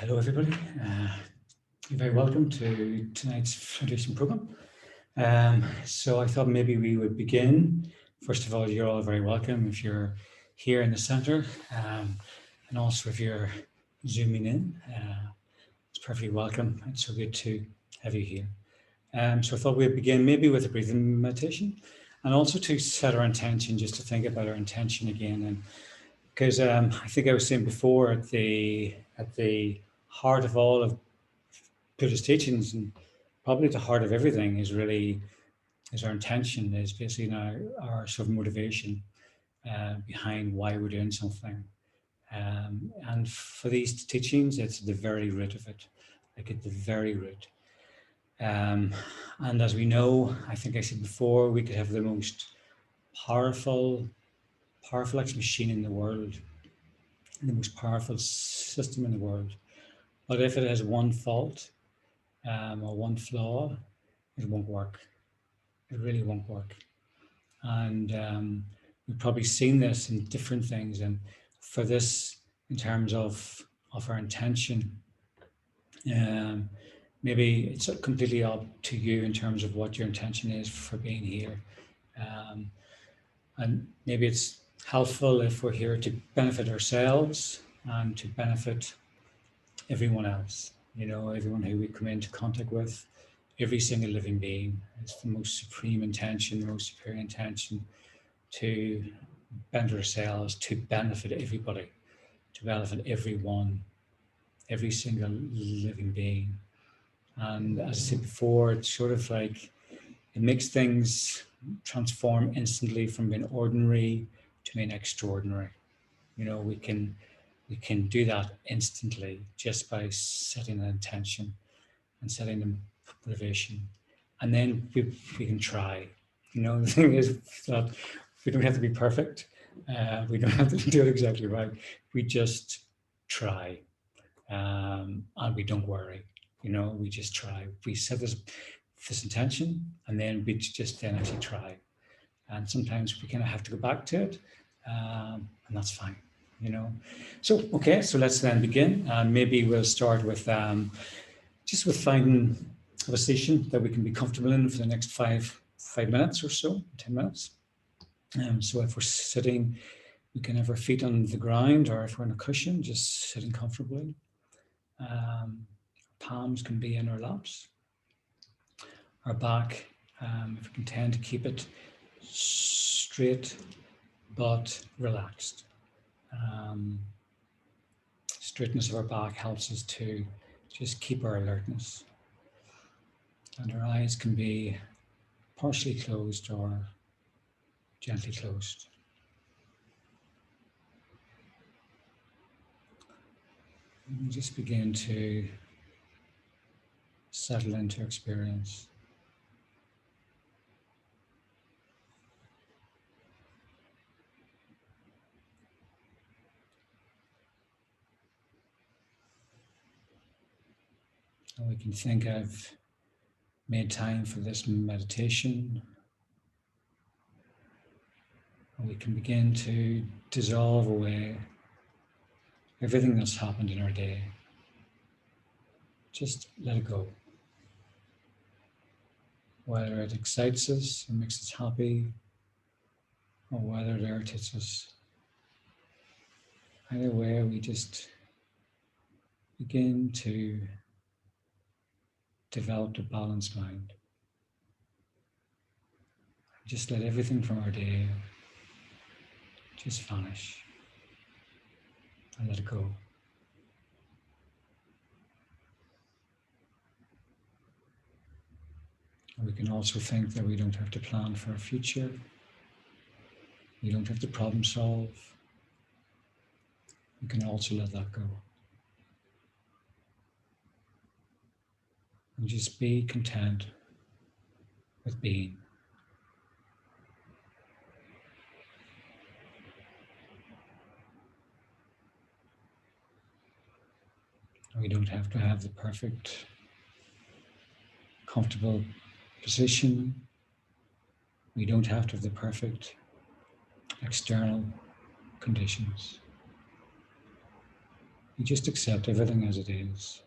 Hello, everybody. You're very welcome to tonight's foundation program. So I thought maybe we would begin. First of all, you're all very welcome if you're here in the center, and also if you're zooming in. It's perfectly welcome. It's so good to have you here. So I thought we'd begin maybe with a breathing meditation, and also to set our intention, just to think about our intention again. And because I think I was saying before, at the heart of all of Buddhist teachings, and probably at the heart of everything, is our intention, is basically our sort of motivation behind why we're doing something. And for these teachings, it's the very root of it, like at the very root. And as we know, I think I said before, we could have the most powerful machine in the world, the most powerful system in the world. But if it has one fault or one flaw, it won't work. It really won't work. And we've probably seen this in different things. And for this, in terms of our intention, maybe it's completely up to you in terms of what your intention is for being here. And maybe it's helpful if we're here to benefit ourselves and to benefit everyone else, everyone who we come into contact with, every single living being. It's the most supreme intention, the most superior intention, to benefit ourselves, to benefit everybody, to benefit everyone, every single living being. And as I said before, it's sort of like it makes things transform instantly from being ordinary to being extraordinary. We can do that instantly just by setting an intention and setting a motivation. And then we can try. The thing is that we don't have to be perfect. We don't have to do it exactly right. We just try. And we don't worry. We just try. We set this intention, and then we just then actually try. And sometimes we kind of have to go back to it, and that's fine. So okay, so let's then begin. And maybe we'll start with just with finding a position that we can be comfortable in for the next five minutes or so, 10 minutes. So if we're sitting, we can have our feet on the ground, or if we're on a cushion, just sitting comfortably. Palms can be in our laps. Our back, if we can tend to keep it straight but relaxed. Straightness of our back helps us to just keep our alertness. And our eyes can be partially closed or gently closed. And just begin to settle into experience. And we can think I've made time for this meditation. And we can begin to dissolve away everything that's happened in our day. Just let it go. Whether it excites us and makes us happy, or whether it irritates us. Either way, we just begin to develop a balanced mind. Just let everything from our day just vanish and let it go. We can also think that we don't have to plan for our future. We don't have to problem solve. We can also let that go. And just be content with being. We don't have to have the perfect, comfortable position. We don't have to have the perfect external conditions. You just accept everything as it is.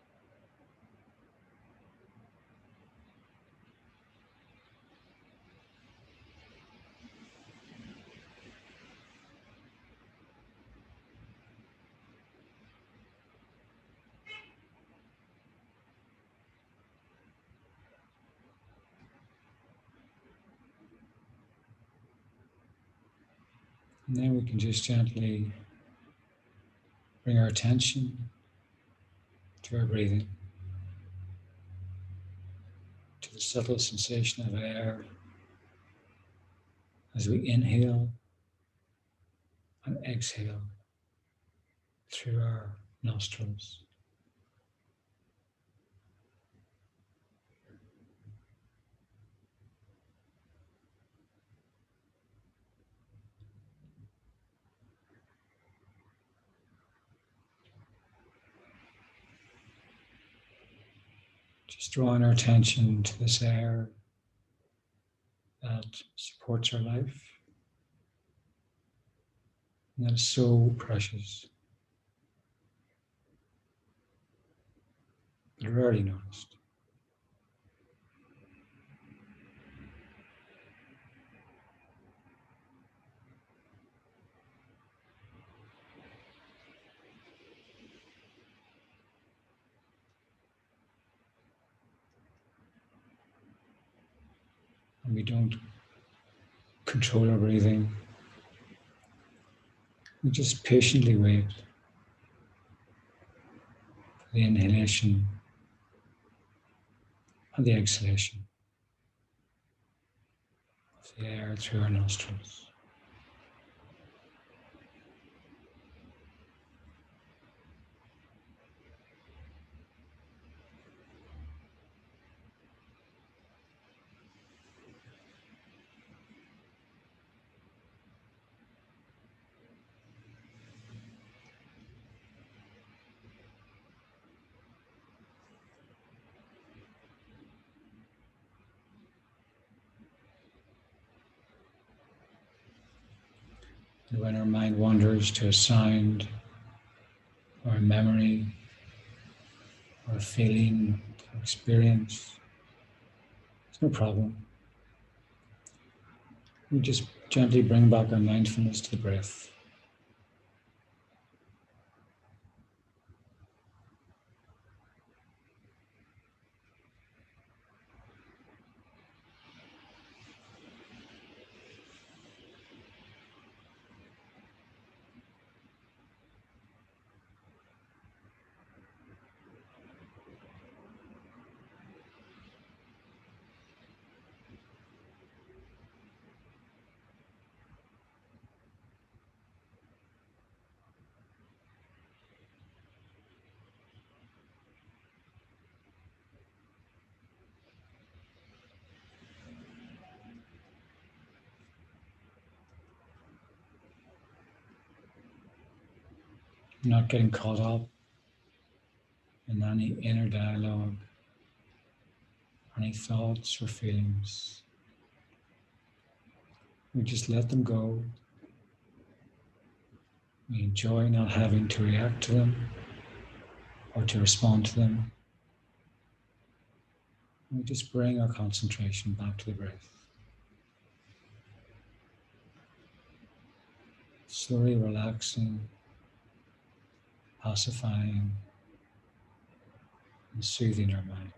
And then we can just gently bring our attention to our breathing, to the subtle sensation of air as we inhale and exhale through our nostrils. Just drawing our attention to this air that supports our life, and that is so precious, but rarely noticed. And we don't control our breathing. We just patiently wait for the inhalation and the exhalation of the air through our nostrils. And when our mind wanders to a sound or a memory or a feeling or experience, it's no problem. We just gently bring back our mindfulness to the breath. Not getting caught up in any inner dialogue, any thoughts or feelings. We just let them go. We enjoy not having to react to them or to respond to them. We just bring our concentration back to the breath. Slowly relaxing, pacifying, and soothing our mind.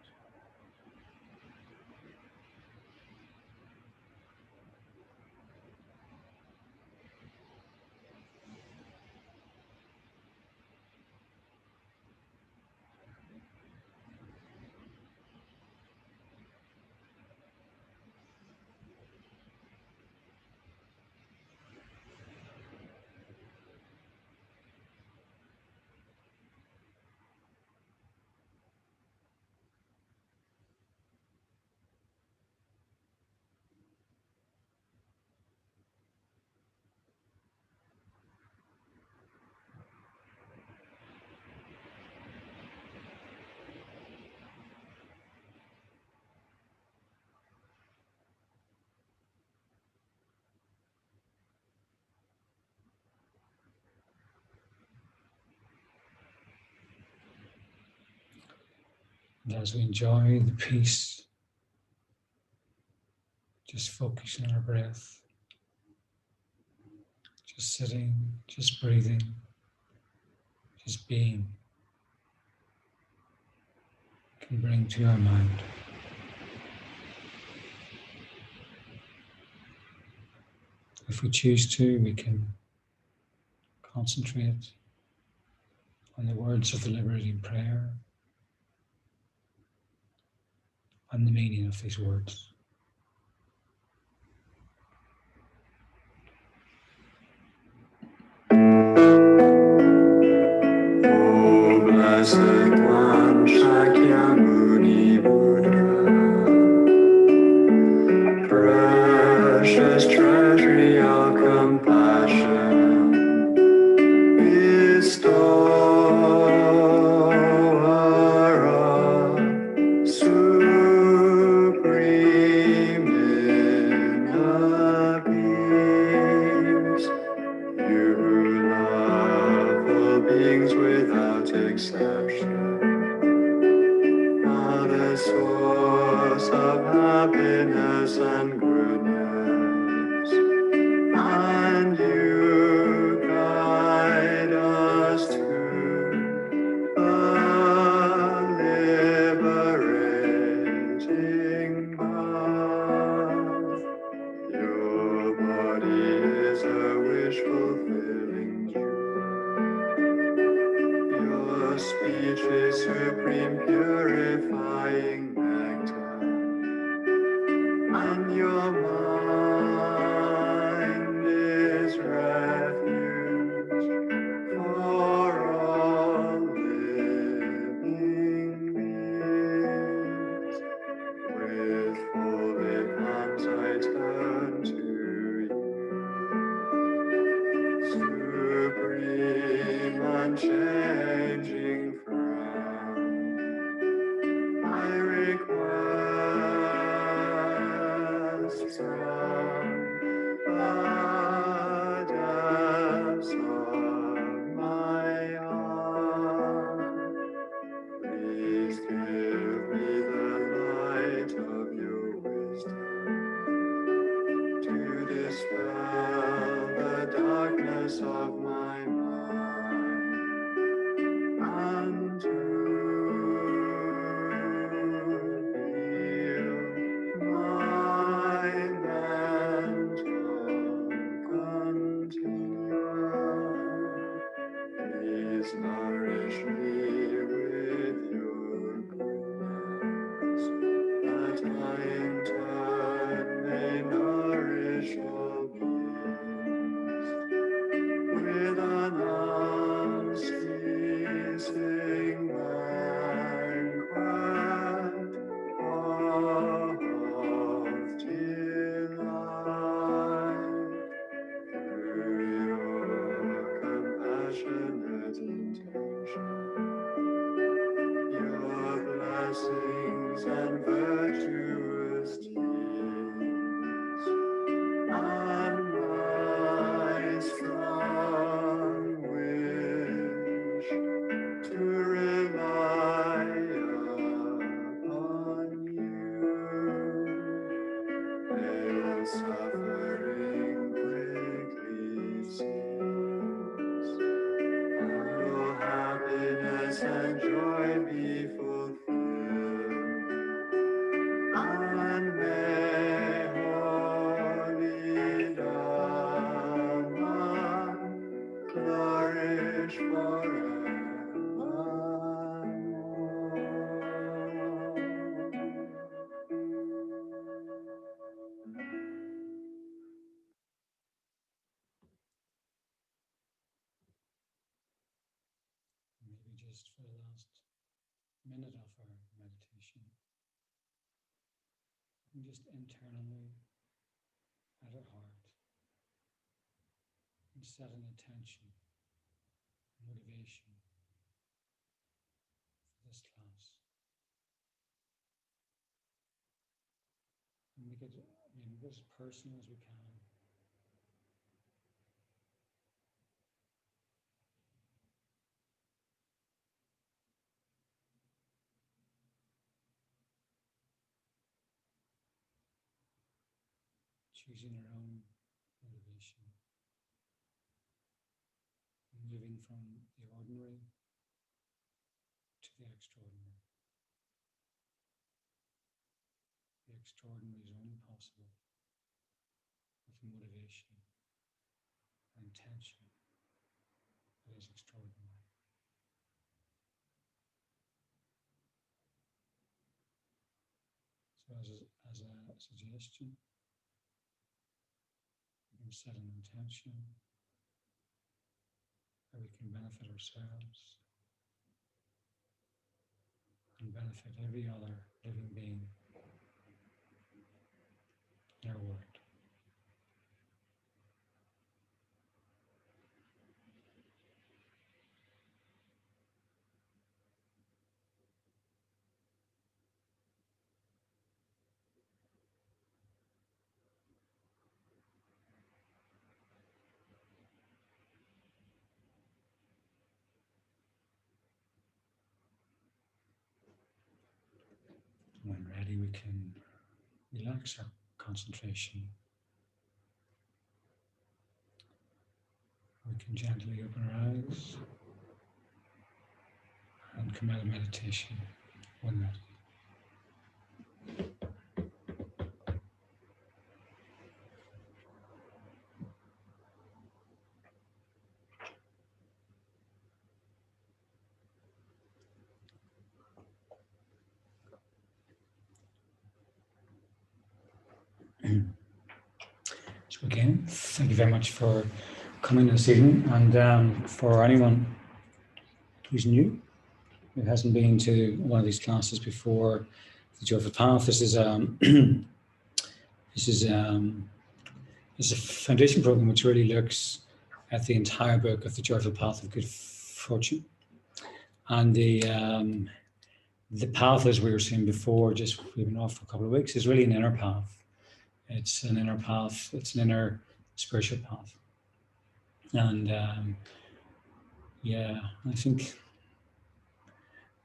And as we enjoy the peace, just focusing on our breath, just sitting, just breathing, just being, can bring to our mind. If we choose to, we can concentrate on the words of the liberating prayer and the meaning of these words. O Blessed One, Shakyamuni Buddha, precious treasury of compassion, bestower of supreme inner peace, you who love all beings without exception, are the source of happiness and goodness, and you guide us to a liberating path. Your body is a wish-fulfilling jewel. Your speech is supreme purifying nectar, and your mind is refuge for all living beings. With folded palms I turn to you, supreme unchanging friend. I request from the depths of my heart, please give me the light of your wisdom to dispel the darkness of my mind, and to heal my mental continuum. Please nourish me with your goodness, that I in turn may nourish all beings with an unceasing banquet of delight. Through your compassionate intention, your blessings and virtuous deeds, and my strong wish to rely upon you, pale suffering quickly cease, and your happiness and joy be fulfilled, and may holy Dhamma flourish forevermore. Maybe just for the last minute of our meditation, and just internally at our heart, and set an intention, motivation for this class. And make it, as personal as we can. choosing our own motivation, moving from the ordinary to the extraordinary. The extraordinary is only possible with motivation and intention that is extraordinary. So as a suggestion, we can set an intention that we can benefit ourselves and benefit every other living being in our world. When ready, we can relax our concentration. We can gently open our eyes and come out of meditation when ready. So again, thank you very much for coming this evening, and for anyone who's new, who hasn't been to one of these classes before, the Joyful Path, this is this is a foundation program which really looks at the entire book of the Joyful Path of Good Fortune. And the path, as we were saying before, we've been off for a couple of weeks, is really an inner path. It's an inner path, it's an inner spiritual path. And I think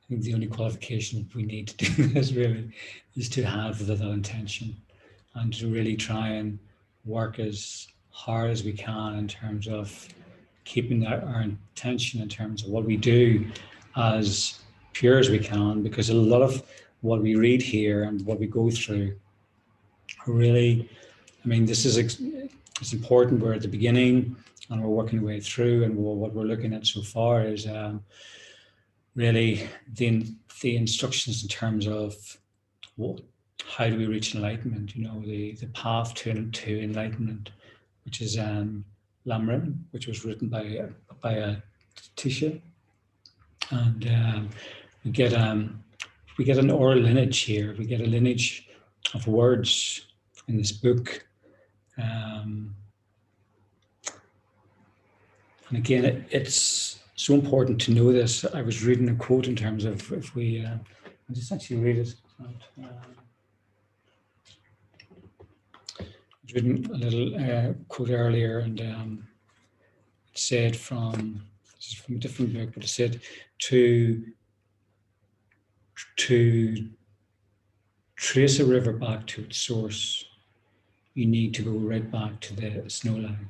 the only qualification we need to do this really is to have that intention and to really try and work as hard as we can in terms of keeping our intention in terms of what we do as pure as we can, because a lot of what we read here and what we go through really, this is it's important. We're at the beginning and we're working our way through, and what we're looking at so far is really the instructions in terms of how do we reach enlightenment, the path to enlightenment, which is Lam Rim, which was written by a Tisha. And we get an oral lineage here. We get a lineage of words in this book. And again, it's so important to know this. I was reading a quote in terms of if we, I'll just actually read it. I was reading a little quote earlier, and it said this is from a different book, but it said to trace a river back to its source, you need to go right back to the snow line.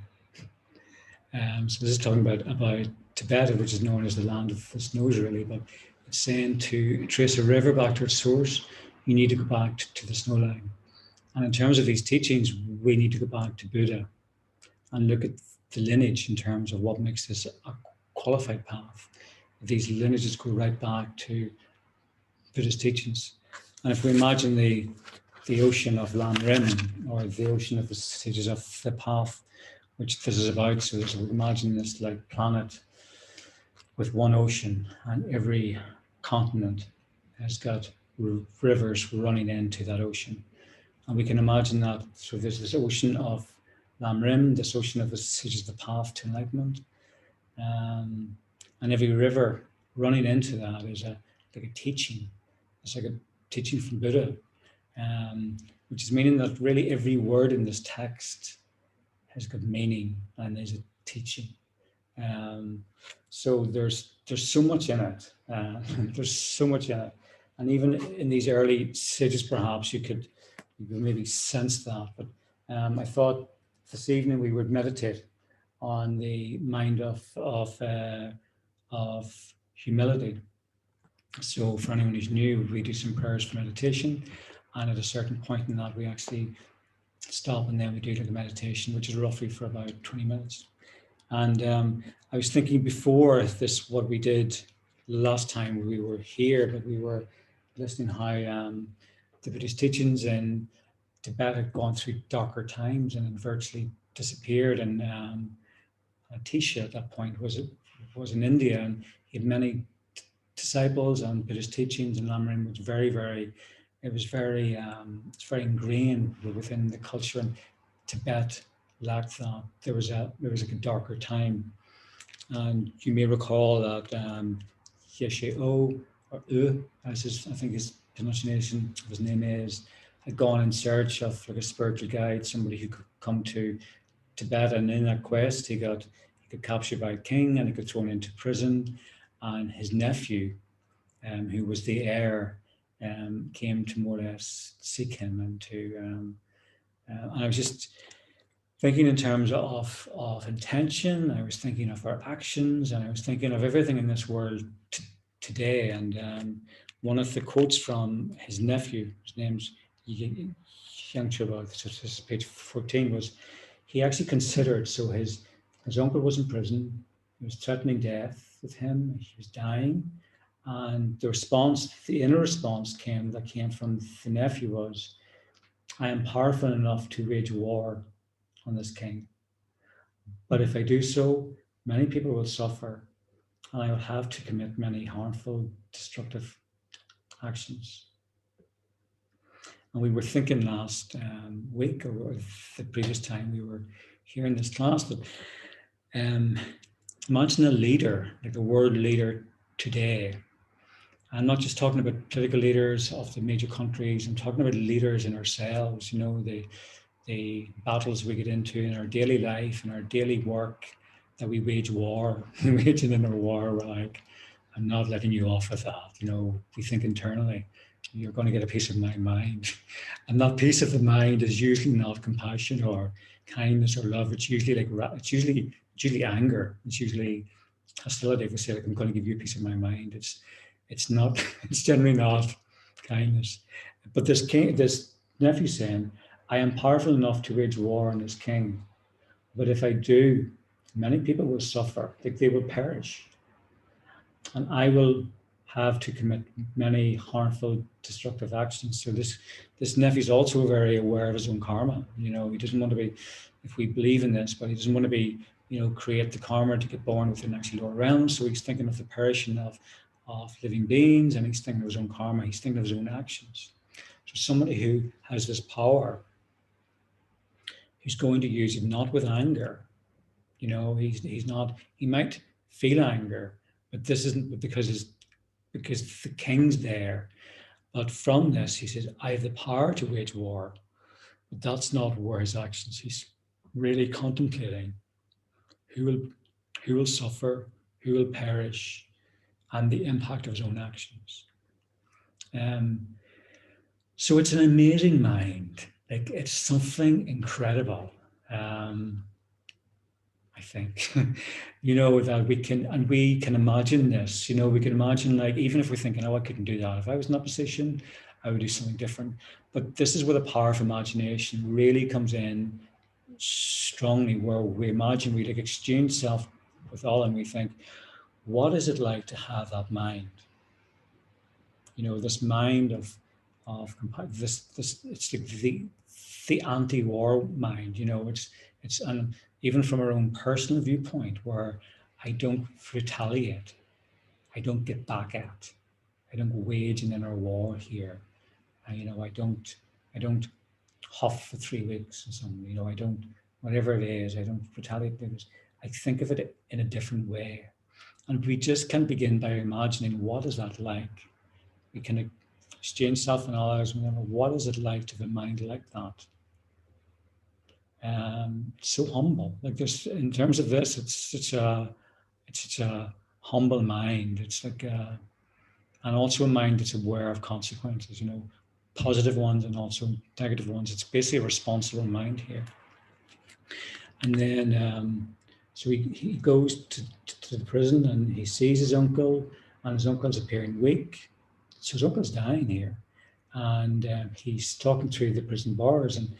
So this is talking about Tibet, which is known as the land of the snows, really, but it's saying to trace a river back to its source, you need to go back to the snow line. And in terms of these teachings, we need to go back to Buddha and look at the lineage in terms of what makes this a qualified path. These lineages go right back to Buddha's teachings. And if we imagine the ocean of Lam Rim, or the ocean of the sages of the path, which this is about, so we imagine this like planet with one ocean, and every continent has got rivers running into that ocean. And we can imagine that, so there's this ocean of Lam Rim, this ocean of the sages of the path to enlightenment, and every river running into that is like a teaching. It's like a teaching from Buddha, which is meaning that really every word in this text has got meaning and is a teaching. So there's so much in it. There's so much in it, and even in these early sages, perhaps you could maybe sense that. But I thought this evening we would meditate on the mind of humility. So for anyone who's new, we do some prayers for meditation, and at a certain point in that, we actually stop and then we do like a meditation, which is roughly for about 20 minutes. And I was thinking before this, what we did last time we were here, but we were listening how the Buddhist teachings in Tibet had gone through darker times and had virtually disappeared. And Atisha at that point was in India, and he had many disciples, and Buddhist teachings and Lamrim was very it's very ingrained within the culture, and Tibet lacked that. There was like a darker time, and you may recall that Yeshe O, or as I think his pronunciation of his name is, had gone in search of like a spiritual guide, somebody who could come to Tibet, and in that quest he got captured by a king and he got thrown into prison, and his nephew, who was the heir, came to more or less seek him and to and I was just thinking in terms of intention. I was thinking of our actions, and I was thinking of everything in this world today. And one of the quotes from his nephew, his name's Yang Chuba, this is page 14, was he actually considered, so his uncle was in prison, he was threatening death with him, he was dying. And the response, the inner response that came from the nephew was, I am powerful enough to wage war on this king. But if I do so, many people will suffer, and I will have to commit many harmful, destructive actions. And we were thinking last week, or the previous time we were here in this class, that imagine a leader, like a world leader today. I'm not just talking about political leaders of the major countries. I'm talking about leaders in ourselves, you know, the battles we get into in our daily life and our daily work, that we wage war. We wage an inner war. We're like, I'm not letting you off with that. You know, we think internally, you're going to get a piece of my mind. And that piece of the mind is usually not compassion or kindness or love. It's usually it's usually anger. It's usually hostility. If we say, like, I'm going to give you a piece of my mind, it's not, it's generally not kindness. But this nephew saying, I am powerful enough to wage war on this king, but if I do, many people will suffer, like they will perish. And I will have to commit many harmful, destructive actions. So this nephew's also very aware of his own karma. You know, he doesn't want to be, if we believe in this, but he doesn't want to be, you know, create the karma to get born within actually lower realms. So he's thinking of the perishing of living beings, and he's thinking of his own karma, he's thinking of his own actions. So somebody who has this power, who's going to use it not with anger, you know, he's not, he might feel anger, but this isn't because the king's there. But from this, he says, I have the power to wage war, but that's not where his actions. He's really contemplating who will suffer, who will perish, and the impact of his own actions. So it's an amazing mind. Like, it's something incredible. I think, you know, that we can imagine this, you know, we can imagine, like, even if we're thinking, oh, I couldn't do that. If I was in that position, I would do something different. But this is where the power of imagination really comes in strongly, where we imagine, we like exchange self with all, and we think, what is it like to have that mind? You know, this mind of this it's like the anti-war mind, you know, it's and even from our own personal viewpoint, where I don't retaliate, I don't get back at, I don't wage an inner war here. You know, I don't huff for 3 weeks or something, you know, I don't, whatever it is, I don't retaliate. I think of it in a different way. And we just can begin by imagining, what is that like? We can exchange self-knowledge. Remember, what is it like to have a mind like that? So humble. Like this, in terms of this, it's such a humble mind. It's like, and also a mind that's aware of consequences. You know, positive ones and also negative ones. It's basically a responsible mind here. And then, so he goes to the prison and he sees his uncle, and his uncle's appearing weak. So his uncle's dying here. And he's talking through the prison bars, and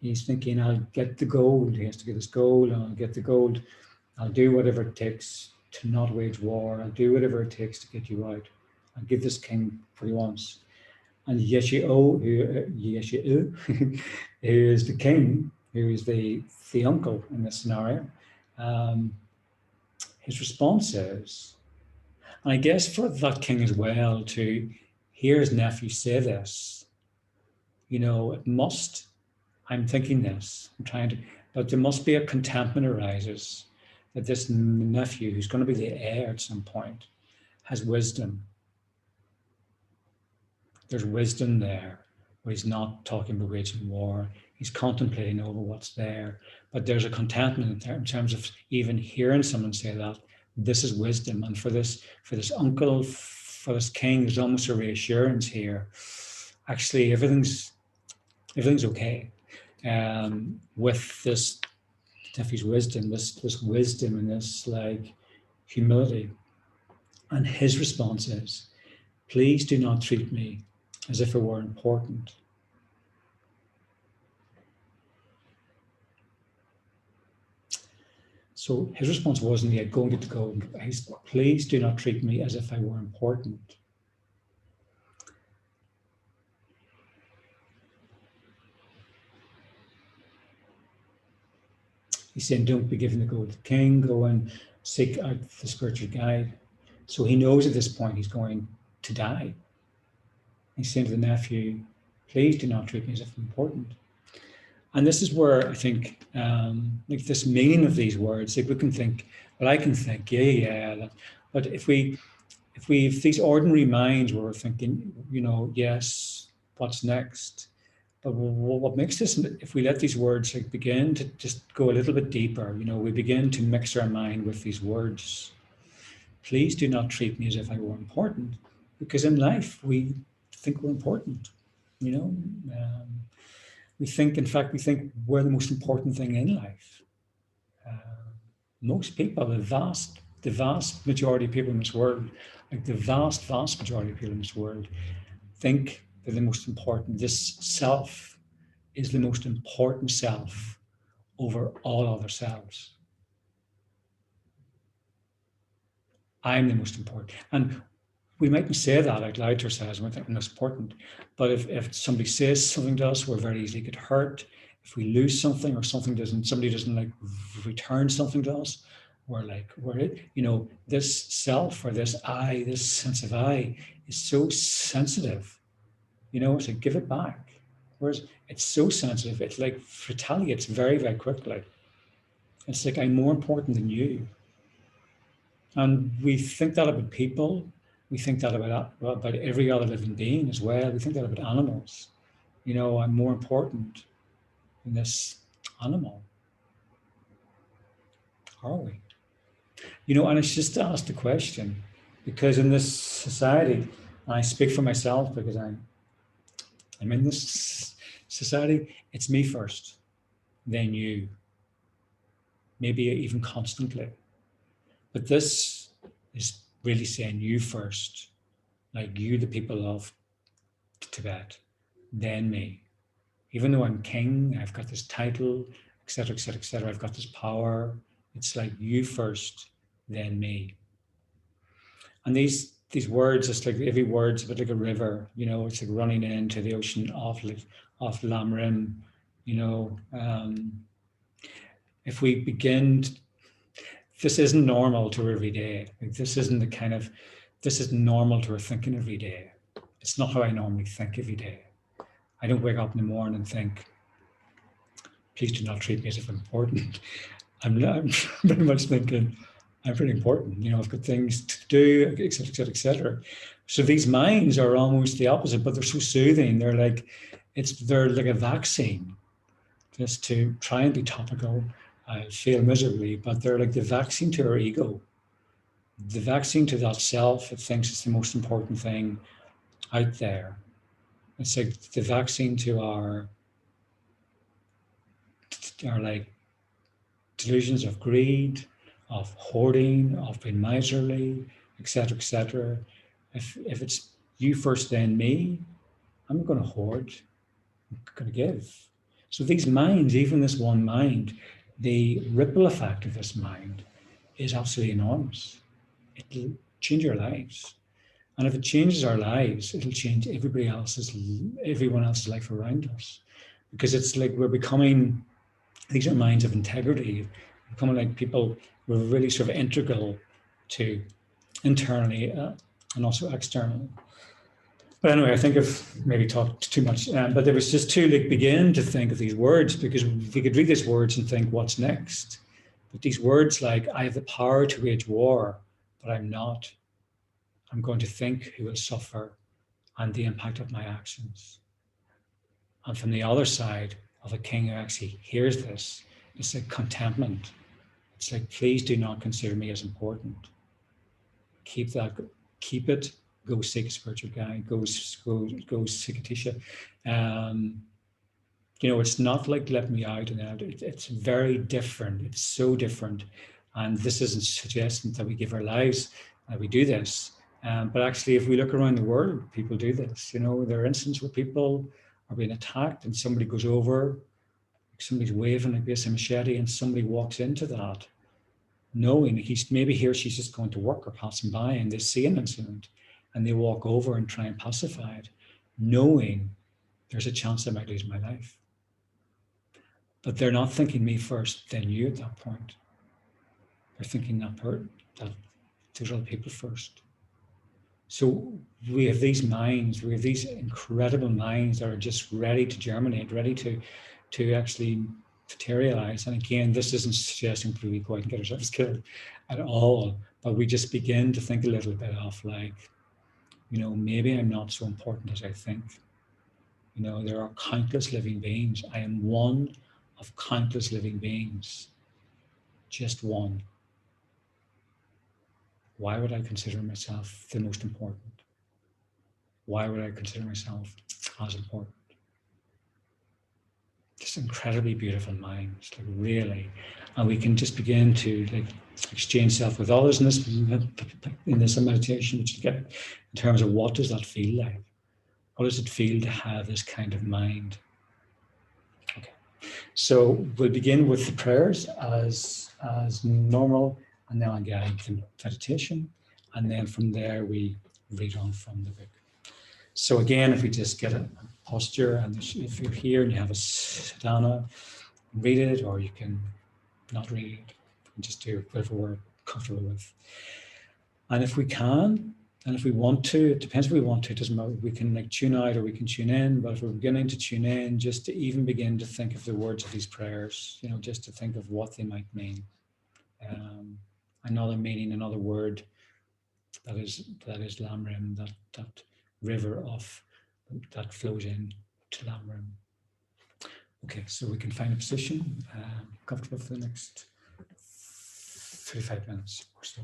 he's thinking, I'll get the gold. He has to get his gold, and I'll get the gold. I'll do whatever it takes to not wage war. I'll do whatever it takes to get you out. I'll give this king what he wants. And Yeshua, who is the king, who is the uncle in this scenario, his response is, and I guess for that king as well, to hear his nephew say this, you know, it must, I'm thinking this, I'm trying to, but there must be a contentment arises that this nephew, who's going to be the heir at some point, has wisdom. There's wisdom there, where he's not talking about waging war. He's contemplating over what's there, but there's a contentment there in terms of even hearing someone say that. This is wisdom, and for this uncle, for this king, there's almost a reassurance here. Actually, everything's okay. With this nephew's wisdom, this wisdom and this like humility, and his response is, "Please do not treat me as if it were important." So his response wasn't yet going to get the gold. He's, please do not treat me as if I were important. He's saying, don't be given the gold to the king, go and seek out the spiritual guide. So he knows at this point he's going to die. He's saying to the nephew, please do not treat me as if I'm important. And this is where I think, like this meaning of these words, like we can think, well, I can think, yeah. But if we've these ordinary minds where we're thinking, you know, yes, what's next? But what makes this, if we let these words like begin to just go a little bit deeper, you know, we begin to mix our mind with these words. Please do not treat me as if I were important, because in life we think we're important, you know. We think, in fact, we're the most important thing in life. Most people, the vast majority of people in this world, like the vast majority of people in this world, think they're the most important. This self is the most important self over all other selves. I'm the most important. And we mightn't say that out loud to ourselves, we think I'm most important. But if somebody says something to us, we're very easily get hurt. If we lose something or somebody doesn't like return something to us, you know, this self or this I, this sense of I is so sensitive. You know, it's like, give it back. Whereas it's so sensitive, it's like retaliates very, very quickly. It's like, I'm more important than you. And we think that about people. We think that about every other living being as well. We think that about animals. You know, I'm more important than this animal. Are we? You know, and it's just to ask the question, because in this society, and I speak for myself because I'm in this society, it's me first, then you. Maybe even constantly. But this is really saying you first, like you, the people of Tibet, then me. Even though I'm king, I've got this title, etc., etc., etc., I've got this power. It's like you first, then me. And these words, it's like every word's a bit like a river, you know, it's like running into the ocean off Lam Rim, you know. If we begin this isn't normal to every day. Like this isn't normal to our thinking every day. It's not how I normally think every day. I don't wake up in the morning and think, please do not treat me as if I'm important. I'm very much thinking, I'm pretty important. You know, I've got things to do, et cetera, et cetera, et cetera. So these minds are almost the opposite, but they're so soothing. They're like a vaccine just to try and be topical. I fail miserably, but they're like the vaccine to our ego, the vaccine to that self that thinks it's the most important thing out there. It's like the vaccine to our like delusions of greed, of hoarding, of being miserly, etc., etc. If it's you first, then me, I'm going to hoard, I'm going to give. So these minds, even this one mind, the ripple effect of this mind is absolutely enormous. It'll change our lives. And if it changes our lives, it'll change everyone else's life around us. Because it's like we're becoming, these are minds of integrity, becoming like people who are really sort of integral to internally and also externally. But anyway, I think I've maybe talked too much, but there was just to like begin to think of these words, because we could read these words and think, what's next? But these words like, I have the power to wage war, but I'm not. I'm going to think who will suffer and the impact of my actions. And from the other side of a king who actually hears this, it's like contentment. It's like, please do not consider me as important. Keep it. Go seek a spiritual guide. Go seek a teacher. It's not like let me out and out. It's very different. It's so different. And this isn't suggesting that we give our lives, that we do this. But actually, if we look around the world, people do this. There are instances where people are being attacked and somebody goes over, somebody's waving like this, a machete, and somebody walks into that, knowing maybe he or she's just going to work or passing by, and they see an incident and they walk over and try and pacify it, knowing there's a chance I might lose my life. But they're not thinking me first, then you at that point. They're thinking that those other people first. So we have these minds, we have these incredible minds that are just ready to germinate, ready to actually materialize. And again, this isn't suggesting that we go out and get ourselves killed at all, but we just begin to think a little bit of like, maybe I'm not so important as I think. There are countless living beings. I am one of countless living beings, just one. Why would I consider myself the most important? Why would I consider myself as important? Just incredibly beautiful minds, like really. And we can just begin to like exchange self with others in this meditation, which you get in terms of what does that feel like? What does it feel to have this kind of mind? Okay. So we'll begin with the prayers as normal, and then I'll get into meditation. And then from there, we read on from the book. So again, if we just get a posture, and if you're here and you have a sadhana, read it, or you can not read it, and just do whatever we're comfortable with. And if we can, and if we want to, it depends if we want to, it doesn't matter, we can like tune out or we can tune in, but if we're beginning to tune in, just to even begin to think of the words of these prayers, just to think of what they might mean. Another meaning, another word that is Lamrim, that river that flows in to Lamrim. Okay, so we can find a position comfortable for the next 35 minutes or so.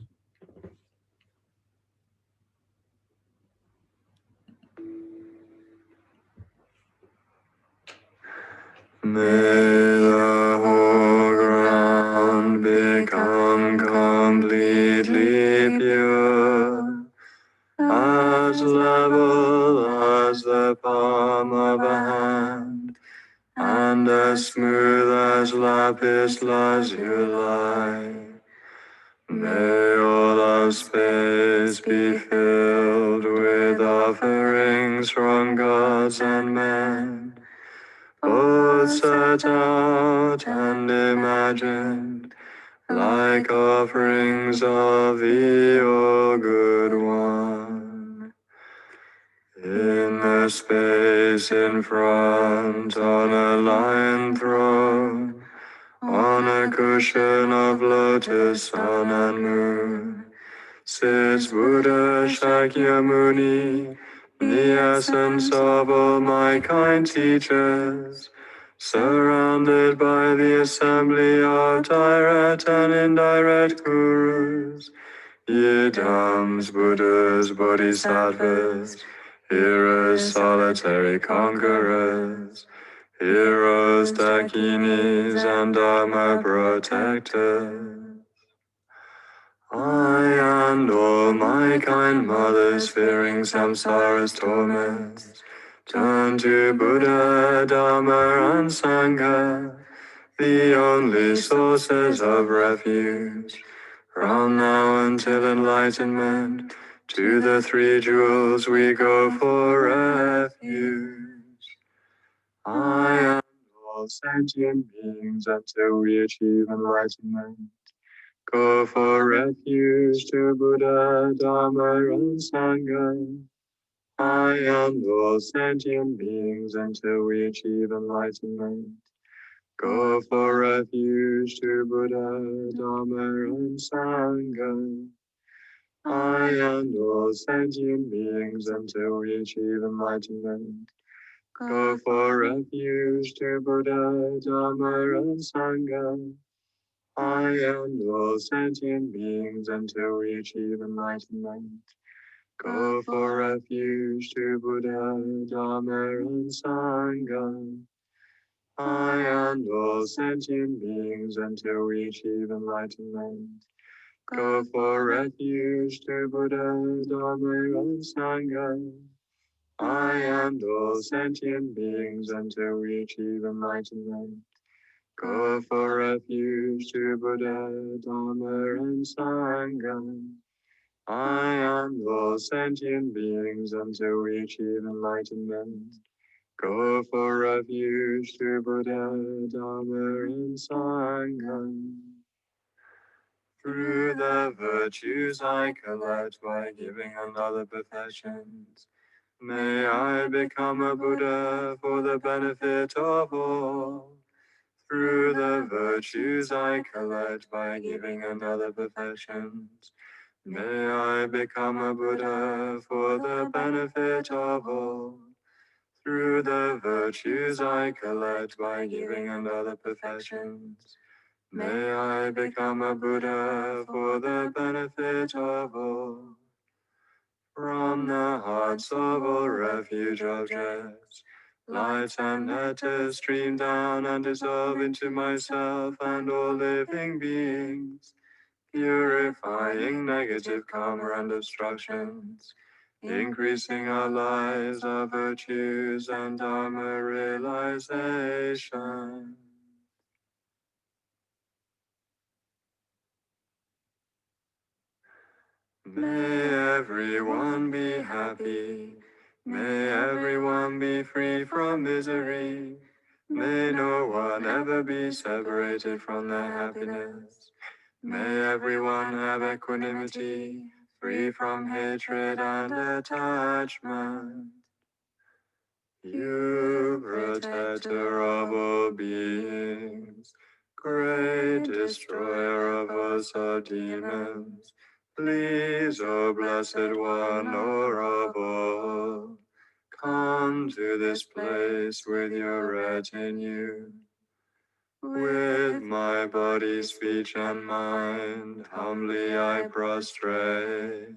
May the whole ground become completely pure, as level as the palm of a hand, and as smooth as lapis lazuli. May all of space be filled with offerings from gods and men, both set out and imagined, like offerings of thee, O good one. In the space in front, on a lion throne, on a cushion of lotus, sun and moon, sits Buddha Shakyamuni, the essence of all my kind teachers, surrounded by the assembly of direct and indirect gurus, Yidams, Buddhas, Bodhisattvas, heroes solitary conquerors, heroes dakinis and armor protectors. I and all my kind mothers, fearing samsara's torments, turn to Buddha, Dharma, and Sangha, the only sources of refuge. From now until enlightenment, to the three jewels we go for refuge. I and all sentient beings until we achieve enlightenment, go for refuge to Buddha, Dharma, and Sangha. I and all sentient beings until we achieve enlightenment, go for refuge to Buddha, Dharma, and Sangha. I and all sentient beings until we achieve enlightenment, go for refuge to Buddha, Dharma, and Sangha. I and all sentient beings until we achieve enlightenment, go for refuge to Buddha, Dharma, and Sangha. I and all sentient beings until we achieve enlightenment, go for refuge to Buddha, Dharma, and Sangha. I and all sentient beings until we achieve enlightenment, go for refuge to Buddha, Dharma, and Sangha. I and all sentient beings until we achieve enlightenment, go for refuge to Buddha, Dharma, and Sangha. Through the virtues I collect by giving and other perfections, may I become a Buddha for the benefit of all. Through the virtues I collect by giving and other perfections, may I become a Buddha for the benefit of all. Through the virtues I collect by giving and other perfections, may I become a Buddha for the benefit of all. From the hearts of all refuge objects, lights and letters stream down and dissolve into myself and all living beings, purifying negative karma and obstructions, increasing our lives, our virtues, and dharma realization. May everyone be happy. May everyone be free from misery. May no one ever be separated from their happiness. May everyone have equanimity, free from hatred and attachment. You, protector of all beings, great destroyer of hosts of demons, please, O Blessed One, Lord of all, come to this place with your retinue. With my body, speech, and mind, humbly I prostrate,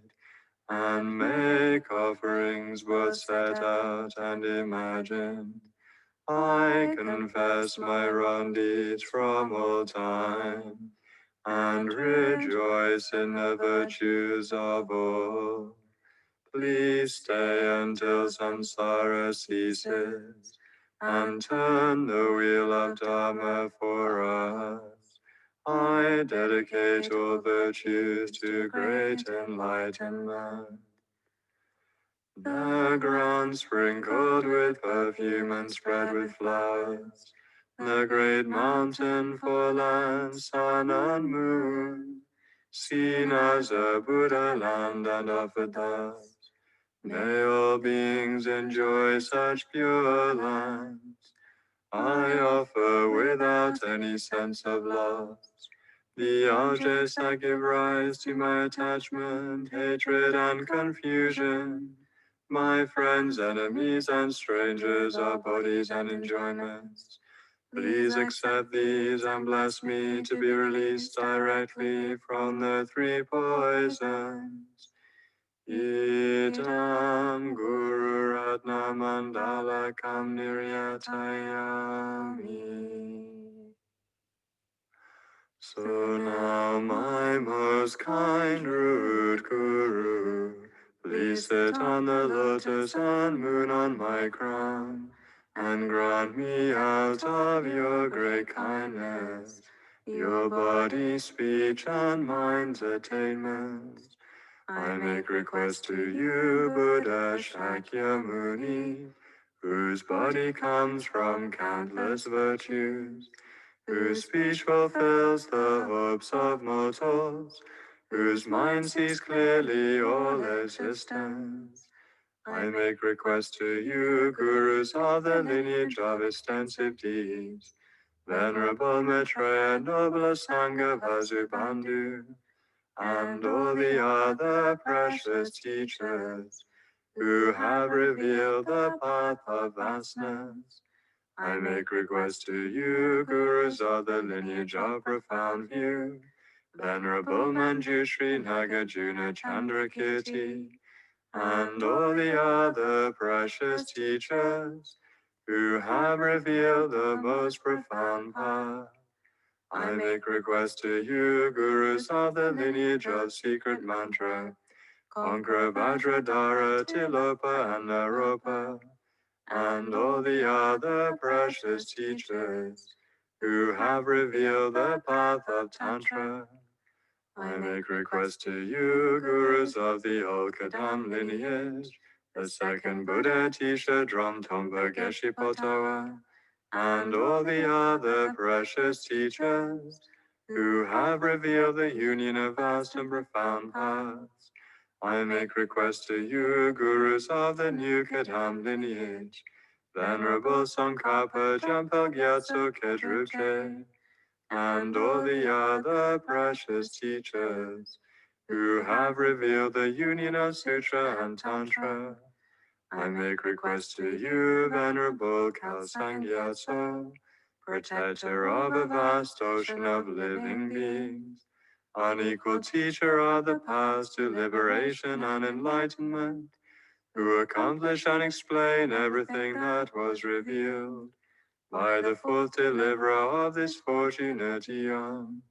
and make offerings both set out and imagined. I confess my wrong deeds from all time, and rejoice in the virtues of all. Please stay until samsara ceases, and turn the wheel of Dharma for us. I dedicate all virtues to great enlightenment. The ground sprinkled with perfume and spread with flowers, the great mountain for land, sun, and moon, seen as a Buddha land and offered thus. May all beings enjoy such pure lands. I offer without any sense of loss the objects that give rise to my attachment, hatred, and confusion, my friends, enemies, and strangers, our bodies and enjoyments. Please accept these and bless me to be released directly from the three poisons. Idam Guru ekam niryatayami. So now, my most kind root Guru, please sit on the lotus and moon on my crown, and grant me out of your great kindness your body, speech, and mind's attainments. I make request to you, Buddha Shakyamuni, whose body comes from countless virtues, whose speech fulfills the hopes of mortals, whose mind sees clearly all existence. I make request to you, Gurus of the lineage of extensive deeds, Venerable Maitreya, noble Sangha Vasubandhu, and all the other precious teachers who have revealed the path of vastness. I make request to you, Gurus of the lineage of profound view, Venerable Manjushri, Nagarjuna, Chandrakirti, and all the other precious teachers who have revealed the most profound path. I make request to you, Gurus of the lineage of secret mantra, Conqueror Vajradhara, Tilopa, and Naropa, and all the other precious teachers who have revealed the path of Tantra. I make request to you, Gurus of the old Kadam lineage, the second Buddha, Tisha, Drum, Tomba, Geshe, Potawa, and all the other precious teachers who have revealed the union of vast and profound paths. I make request to you, Gurus of the new Kadam lineage, Venerable Tsongkhapa, Jampa, Gyatso, Kedrukche, and all the other precious teachers who have revealed the union of Sutra and Tantra. I make request to you, Venerable Kelsang Gyatso, protector of a vast ocean of living beings, unequal teacher of the paths to liberation and enlightenment, who accomplish and explain everything that was revealed by the fourth deliverer of this fortunate eon.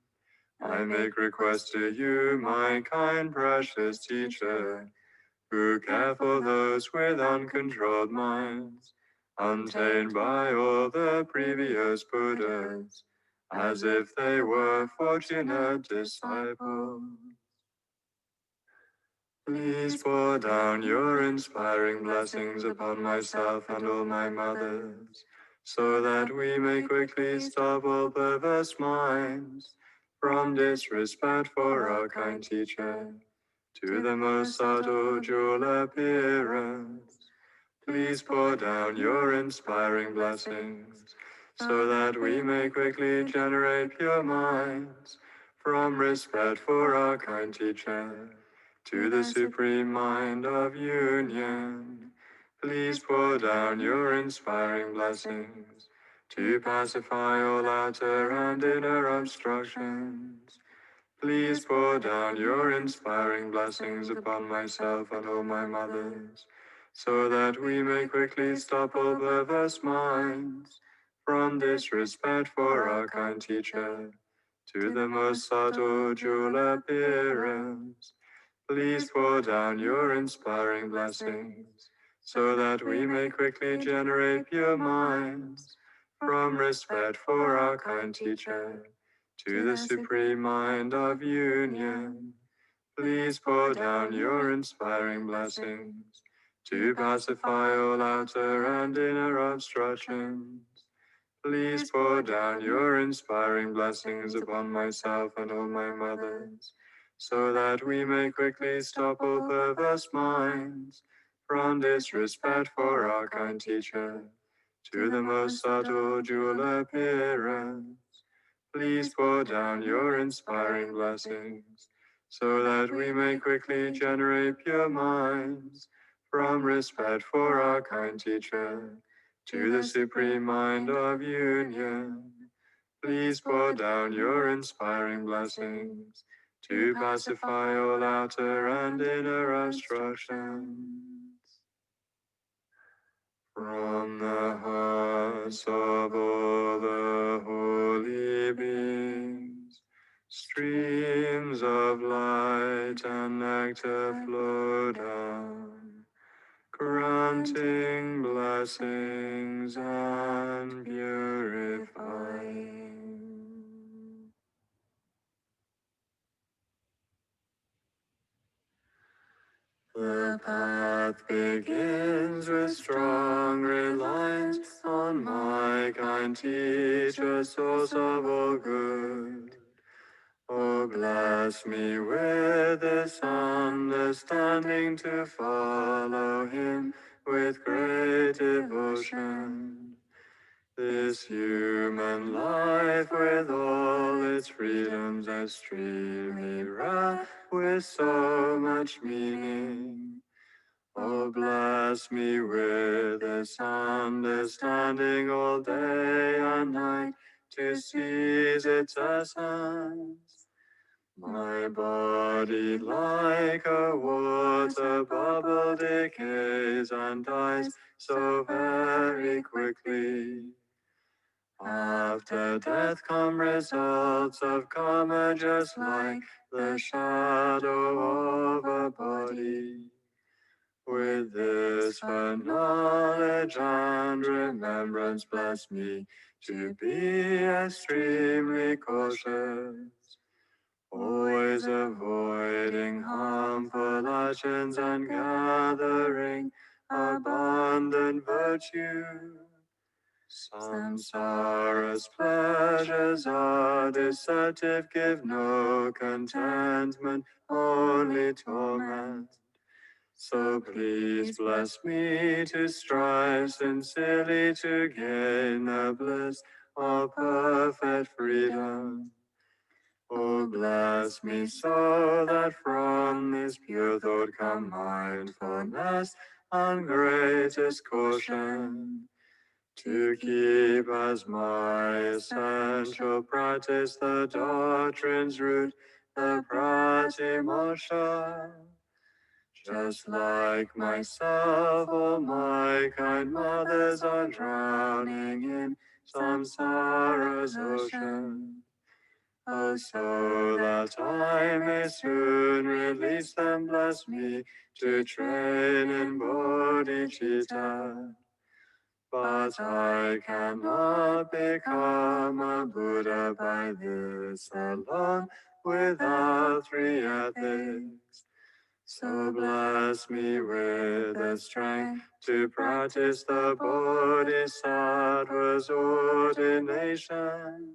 I make request to you, my kind precious teacher, who care for those with uncontrolled minds, untamed by all the previous Buddhas, as if they were fortunate disciples. Please pour down your inspiring blessings upon myself and all my mothers, so that we may quickly stop all perverse minds, from disrespect for our kind teacher, to the most subtle jewel appearance. Please pour down your inspiring blessings, so that we may quickly generate pure minds, from respect for our kind teacher, to the supreme mind of union. Please pour down your inspiring blessings, to pacify all outer and inner obstructions. Please pour down your inspiring blessings upon myself and all my mothers, so that we may quickly stop all perverse minds, from disrespect for our kind teacher, to the most subtle jewel appearance. Please pour down your inspiring blessings, so that we may quickly generate pure minds, from respect for our kind teacher, to the supreme mind of union. Please pour down your inspiring blessings, to pacify all outer and inner obstructions. Please pour down your inspiring blessings upon myself and all my mothers, so that we may quickly stop all perverse minds, from disrespect for our kind teacher, to the most subtle jewel appearance. Please pour down your inspiring blessings, so that we may quickly generate pure minds, from respect for our kind teacher, to the supreme mind of union. Please pour down your inspiring blessings, to pacify all outer and inner obstructions. From the hearts of all the holy beings, streams of light and nectar flow down, granting blessings and purifying. The path begins with strong reliance on my kind teacher, source of all good. Oh, bless me with this understanding to follow him with great devotion. This human life with all its freedoms extremely rare, with so much meaning. Oh, bless me with this understanding all day and night to seize its essence. My body like a water bubble decays and dies so very quickly. After death come results of karma just like the shadow of a body. With this for knowledge and remembrance, bless me to be extremely cautious, always avoiding harmful actions and gathering abundant virtue. Samsara's pleasures are deceptive, give no contentment, only torment. So please bless me to strive sincerely to gain the bliss of perfect freedom. Oh, bless me so that from this pure thought come mindfulness and greatest caution, to keep as my essential practice the doctrine's root, the Pratimoksha. Just like myself, all my kind mothers are drowning in samsara's ocean. Oh, so that I may soon release them, bless me to train in bodhicitta. But I cannot become a Buddha by this alone, without three ethics. So bless me with the strength to practice the Bodhisattva's ordination,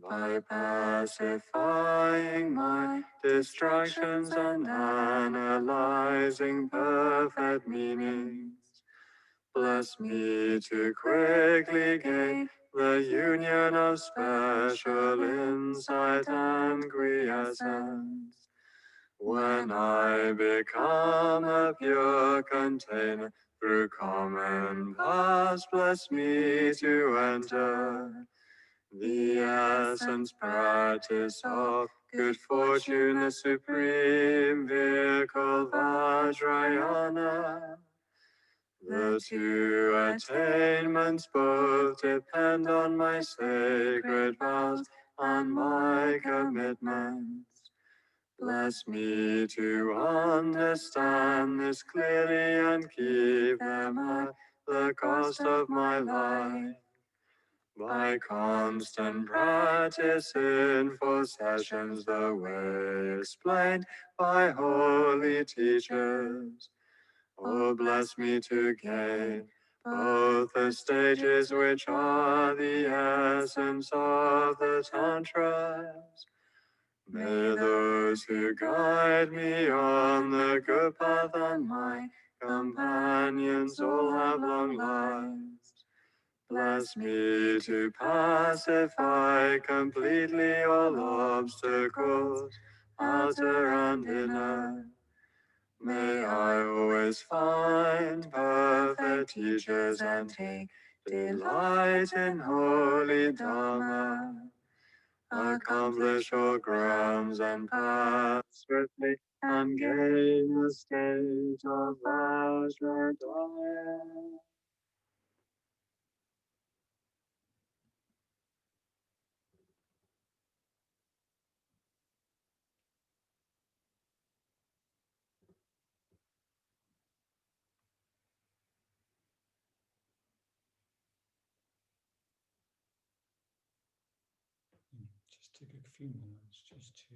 by pacifying my distractions and analyzing perfect meanings. Bless me to quickly gain the union of special insight and quiescence. When I become a pure container through common paths, bless me to enter the essence practice of good fortune, the supreme vehicle Vajrayana. The two attainments both depend on my sacred vows and my commitments. Bless me to understand this clearly and keep them at the cost of my life. By constant practice in 4 sessions, the way explained by holy teachers. Oh, bless me to gain both the stages which are the essence of the Tantras. May those who guide me on the good path and my companions all have long lives. Bless me to pacify completely all obstacles, outer and inner. May I always find perfect teachers and take delight in holy Dharma. Accomplish all grounds and paths swiftly and gain the state of Vajradhara. few moments just to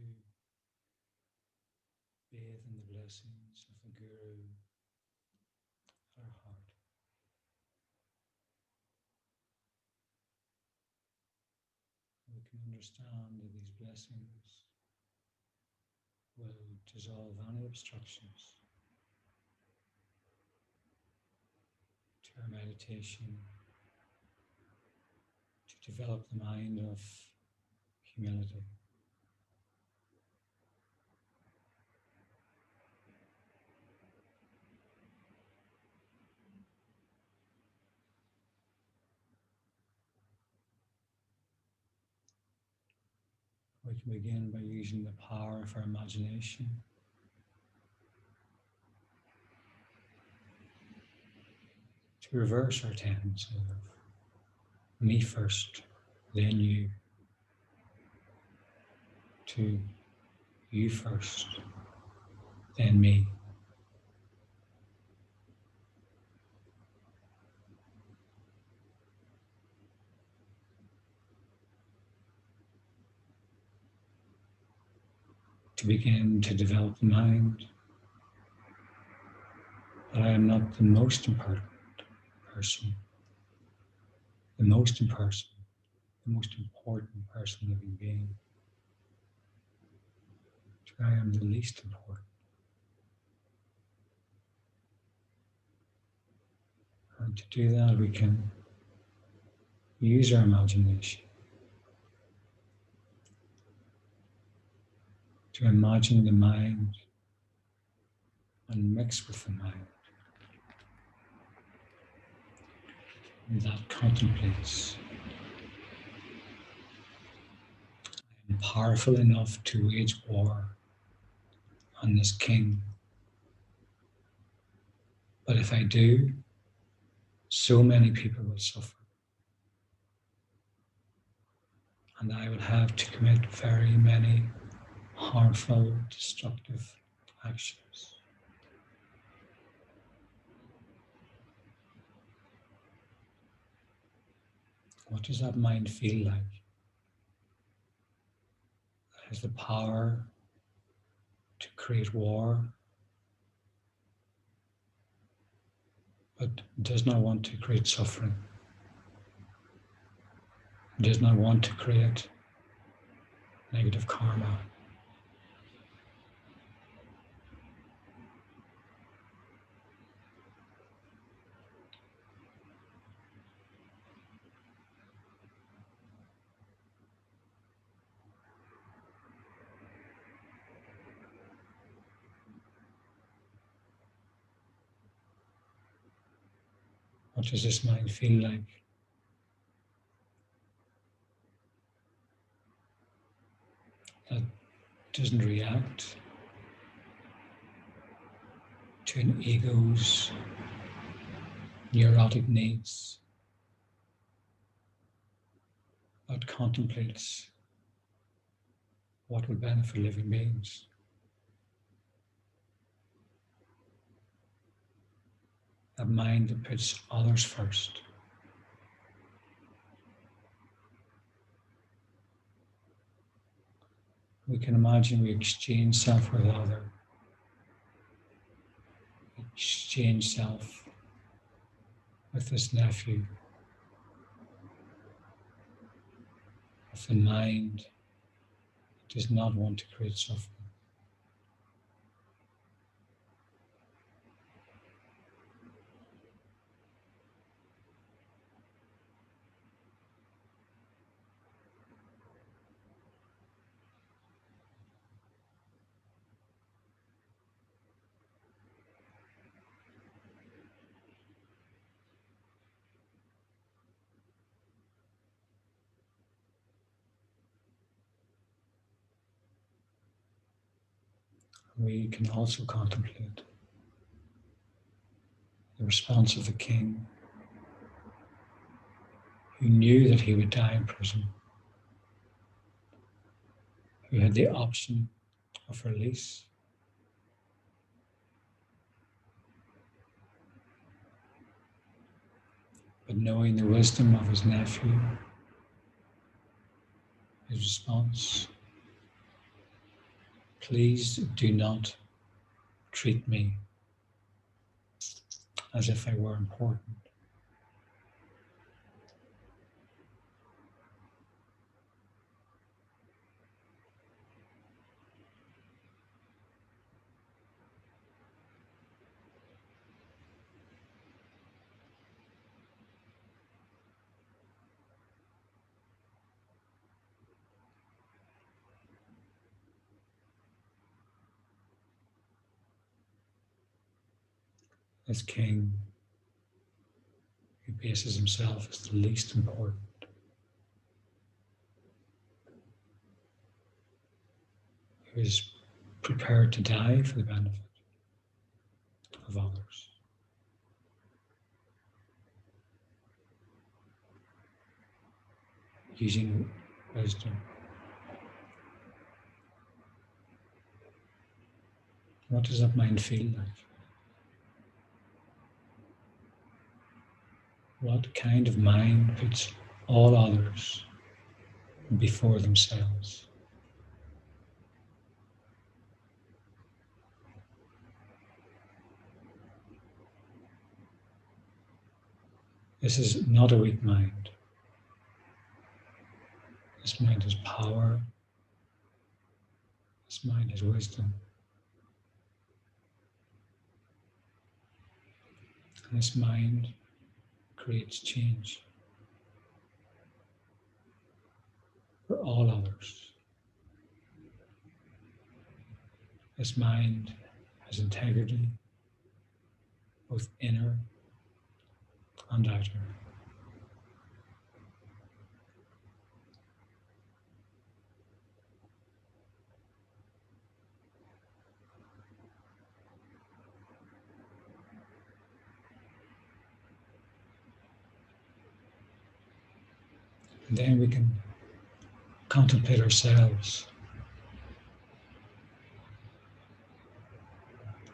bathe in the blessings of the Guru at our heart. We can understand that these blessings will dissolve any obstructions to our meditation, to develop the mind of humility. We can begin by using the power of our imagination to reverse our tendency of me first, then you, to you first, then me. To begin to develop the mind that I am not the most important person, the most important living being. I am the least important. And to do that, we can use our imagination to imagine the mind and mix with the mind. And that contemplates. I am powerful enough to wage war on this king. But if I do, so many people will suffer. And I will have to commit very many harmful, destructive actions. What does that mind feel like? It has the power to create war, but does not want to create suffering. Does not want to create negative karma. What does this mind feel like? That doesn't react to an ego's neurotic needs, but contemplates what will benefit living beings. A mind that puts others first. We can imagine we exchange self with other. Exchange self with this nephew. With a mind that does not want to create suffering. We can also contemplate the response of the king, who knew that he would die in prison, who had the option of release, but knowing the wisdom of his nephew, his response Please do not treat me as if I were important. As king, who bases himself as the least important, who is prepared to die for the benefit of others. Using wisdom. What does that mind feel like? What kind of mind puts all others before themselves? This is not a weak mind. This mind has power. This mind has wisdom. And this mind creates change for all others. This mind has integrity, both inner and outer. And then we can contemplate ourselves.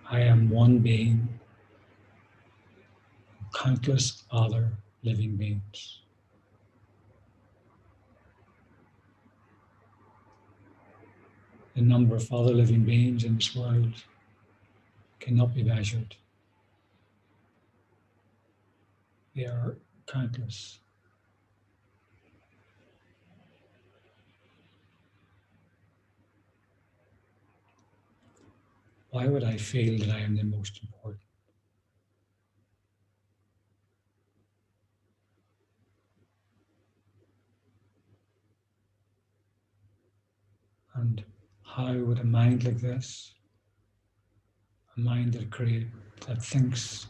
I am one being, countless other living beings. The number of other living beings in this world cannot be measured. They are countless. Why would I feel that I am the most important? And how would a mind like this, a mind that thinks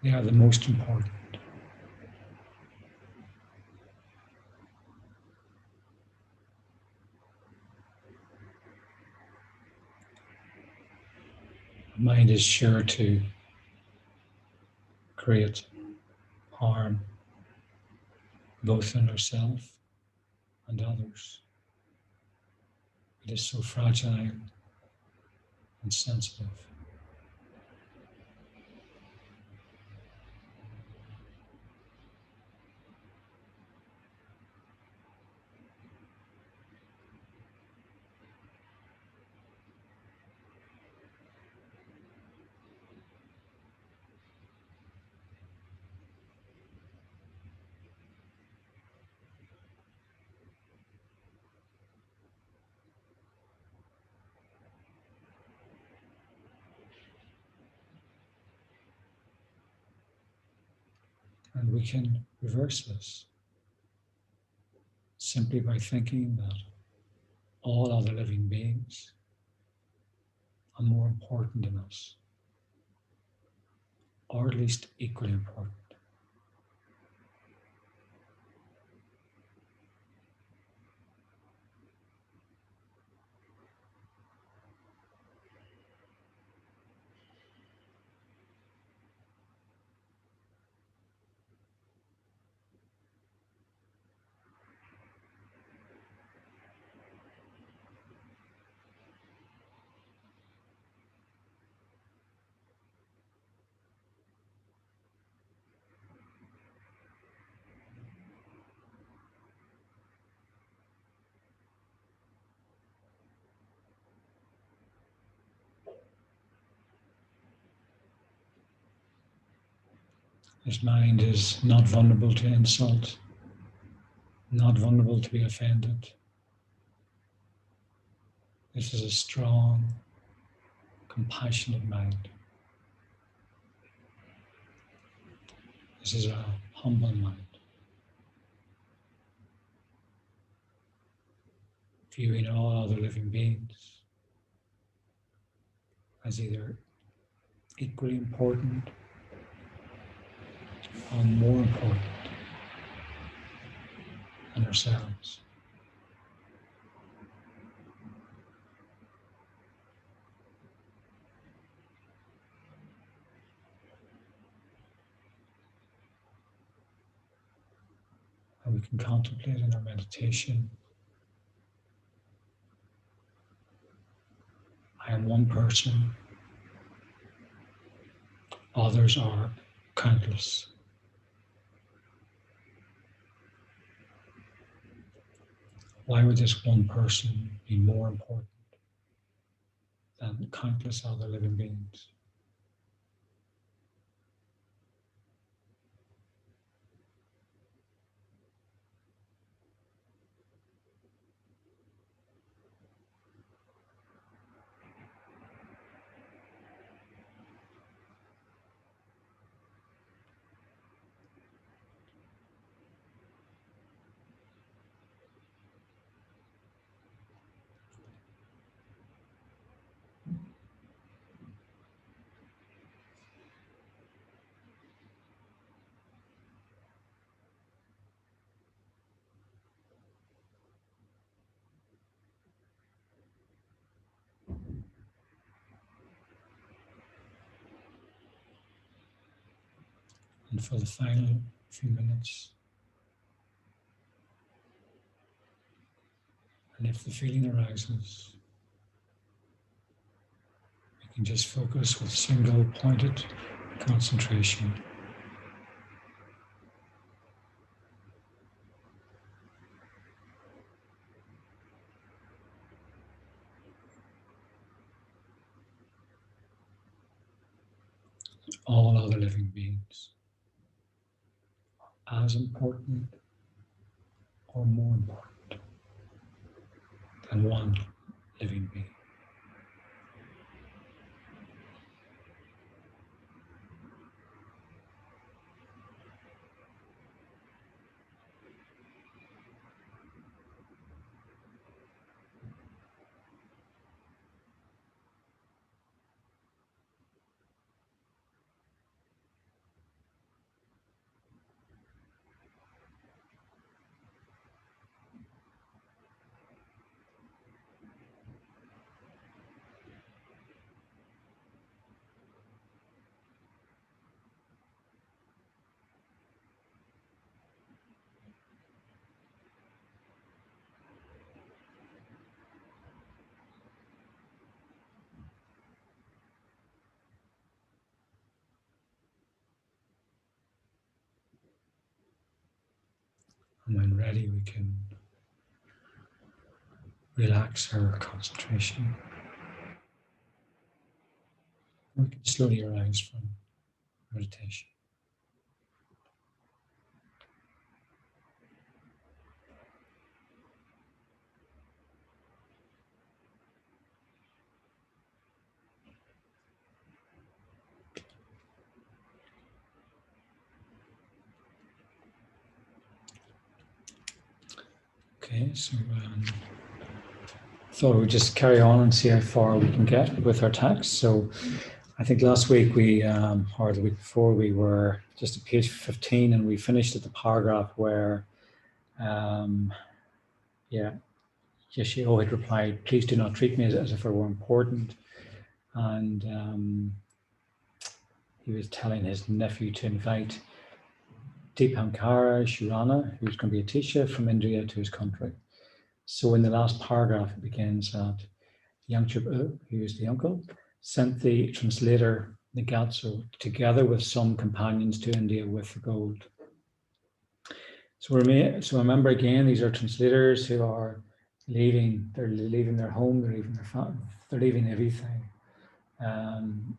they are the most important, a mind is sure to create harm both in herself and others. It is so fragile and sensitive. And we can reverse this simply by thinking that all other living beings are more important than us, or at least equally important. This mind is not vulnerable to insult, not vulnerable to be offended. This is a strong, compassionate mind. This is a humble mind. Viewing all other living beings as either equally important or more important than ourselves. And we can contemplate in our meditation, I am one person, others are countless. Why would this one person be more important than countless other living beings? And for the final few minutes, and if the feeling arises, we can just focus with single pointed concentration. All other living beings are as important or more important than one living being. And when ready, we can relax our concentration. We can slowly arise from meditation. Okay, so thought we'd just carry on and see how far we can get with our text. So I think last week or the week before, we were just at page 15 and we finished at the paragraph where, Yoshio had replied, "Please do not treat me as if I were important." And he was telling his nephew to invite Deepankara Shurana, who's going to be a teacher from India, to his country. So in the last paragraph, it begins that Yangchup, who is the uncle, sent the translator Nigatsu together with some companions to India with the gold. So remember again, these are translators who are leaving. They're leaving their home. They're leaving their family. They're leaving everything.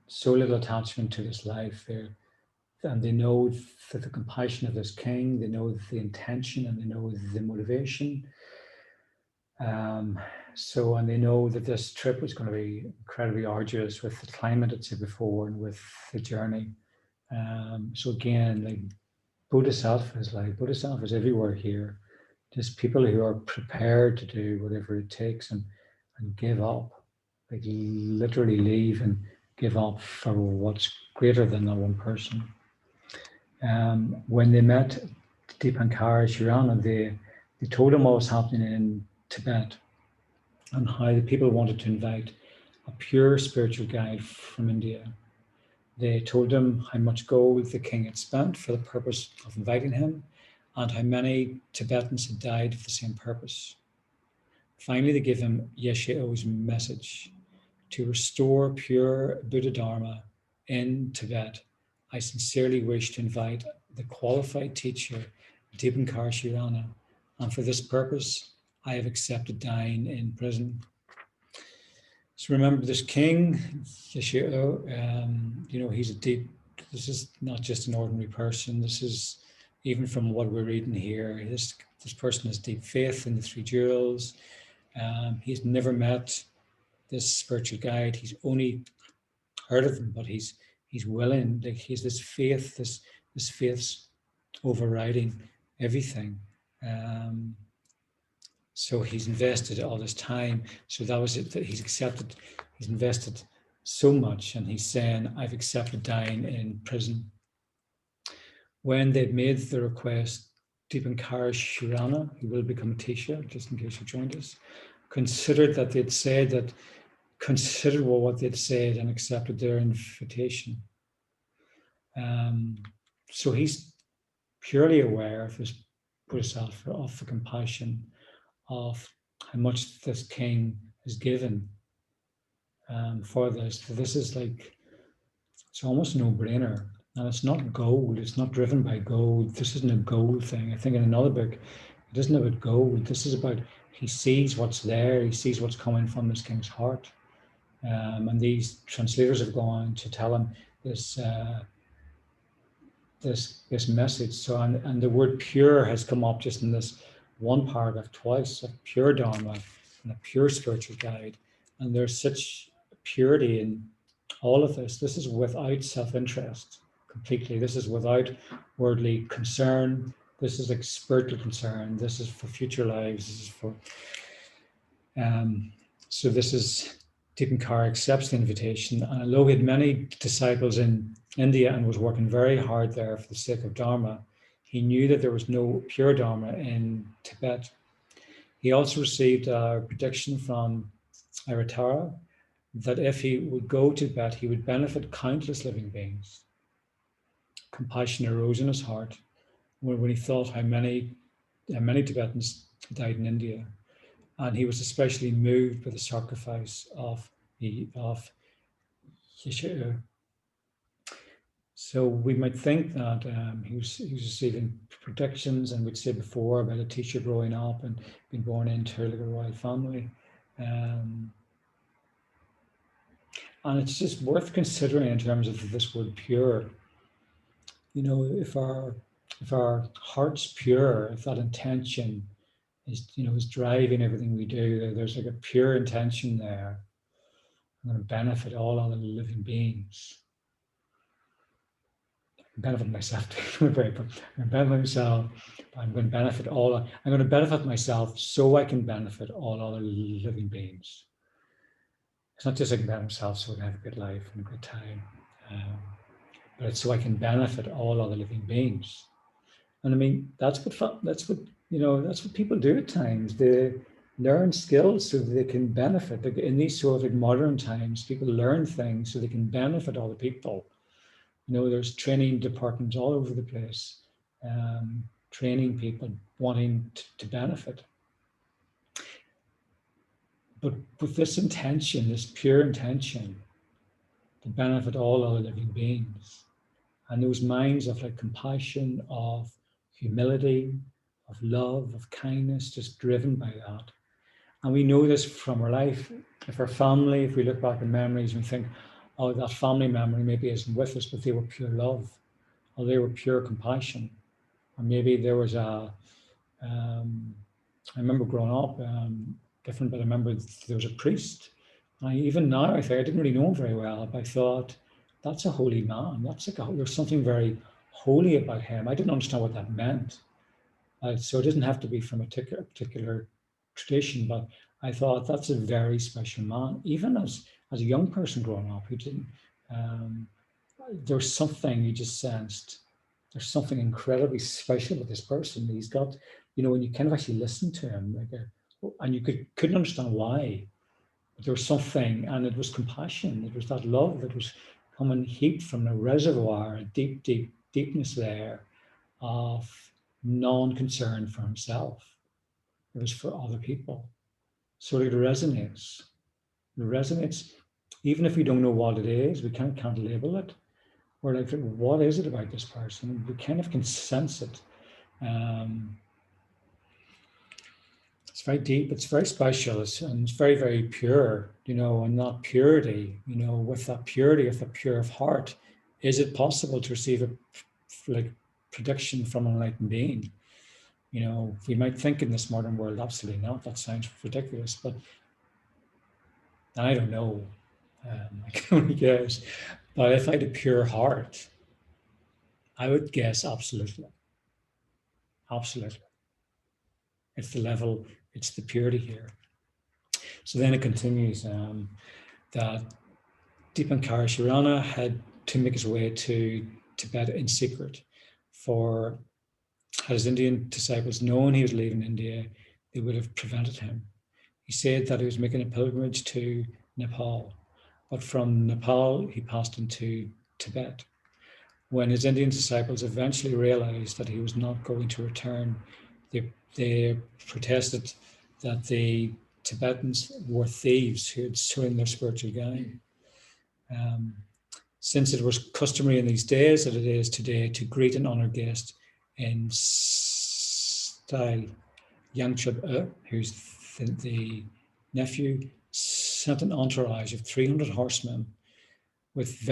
So little attachment to this life. They're and they know that the compassion of this king, they know the intention, and they know the motivation. And they know that this trip was going to be incredibly arduous with the climate, I'd said before, and with the journey. So again, like Bodhisattvas everywhere here, just people who are prepared to do whatever it takes and give up, like literally leave and give up for what's greater than that one person. When they met Dipankara Shirana, they told him what was happening in Tibet and how the people wanted to invite a pure spiritual guide from India. They told him how much gold the king had spent for the purpose of inviting him and how many Tibetans had died for the same purpose. Finally, they gave him Yeshe-O's message: to restore pure Buddha Dharma in Tibet, I sincerely wish to invite the qualified teacher, Dipankara Shirana, and for this purpose, I have accepted dying in prison. So remember, this king, Yeshe-O, this is not just an ordinary person. This is, even from what we're reading here, this person has deep faith in the three jewels. He's never met this spiritual guide. He's only heard of him, but he's willing, like he's this faith, this faith's overriding everything. So he's invested all this time. So that was it, that he's invested so much, and he's saying, I've accepted dying in prison. When they'd made the request, Dipankara Shirana, who will become a teacher, just in case you joined us, considered what they'd said and accepted their invitation. So he's purely aware of his Bodhisattva, of the compassion, of how much this king has given for this. This is like, it's almost a no-brainer. And it's not gold, it's not driven by gold. This isn't a gold thing. I think in another book, it isn't about gold. This is about, he sees what's there, he sees what's coming from this king's heart. And these translators have gone to tell him this message. So, and the word pure has come up just in this one paragraph twice, of pure Dharma and a pure spiritual guide. And there's such purity in all of this. This is without self-interest completely. This is without worldly concern. This is like spiritual concern. This is for future lives. This is for, so this is, Dipankara accepts the invitation. And although he had many disciples in India and was working very hard there for the sake of Dharma, he knew that there was no pure Dharma in Tibet. He also received a prediction from Avatara that if he would go to Tibet, he would benefit countless living beings. Compassion arose in his heart when he thought how many Tibetans died in India. And he was especially moved by the sacrifice of Yeshe-O. So we might think that he was receiving predictions, and we'd said before about a teacher growing up and being born into like a royal family. And it's just worth considering in terms of this word pure. You know, if our heart's pure, if that intention is driving everything we do, there's like a pure intention there, I'm going to benefit all other living beings. Benefit myself too, but I'm going to benefit myself. I'm going to benefit I'm going to benefit myself so I can benefit all other living beings. It's not just I can benefit myself so I can have a good life and a good time, but it's so I can benefit all other living beings. And I mean, that's what people do at times. They learn skills so that they can benefit. Like in these sort of modern times, people learn things so they can benefit other people. You know, there's training departments all over the place, training people wanting to benefit. But with this intention, this pure intention, to benefit all other living beings, and those minds of like compassion, of humility, of love, of kindness, just driven by that. And we know this from our life. If our family, if we look back in memories and think, oh, that family memory maybe isn't with us, but they were pure love. or they were pure compassion, or maybe there was I remember growing up different, but I remember there was a priest. Even now, I think I didn't really know him very well, but I thought that's a holy man. There's something very holy about him. I didn't understand what that meant. So it doesn't have to be from a particular tradition, but I thought that's a very special man. Even as a young person growing up, who didn't, there was something you just sensed. There's something incredibly special with this person. He's got, when you kind of actually listen to him, and you couldn't understand why. But there was something, and it was compassion. It was that love that was coming heaped from a reservoir, a deepness there of non-concern for himself. It was for other people. So it resonates. It resonates, even if we don't know what it is, we can't label it. We're like, what is it about this person? We kind of can sense it. It's very deep, it's very special, and it's very, very pure, and that purity, with that purity of the pure of heart, is it possible to receive a prediction from an enlightened being? We might think in this modern world, absolutely not, that sounds ridiculous, but I don't know, I can only guess. But if I had a pure heart, I would guess absolutely. Absolutely. It's the level, it's the purity here. So then it continues that Dipankara Sharana had to make his way to Tibet in secret. For had his Indian disciples known he was leaving India, they would have prevented him. He said that he was making a pilgrimage to Nepal, but from Nepal he passed into Tibet. When his Indian disciples eventually realized that he was not going to return, they protested that the Tibetans were thieves who had stolen their spiritual gain. Since it was customary in these days, that it is today, to greet an honored guest in style, Yangchub, who's the nephew, sent an entourage of 300 horsemen with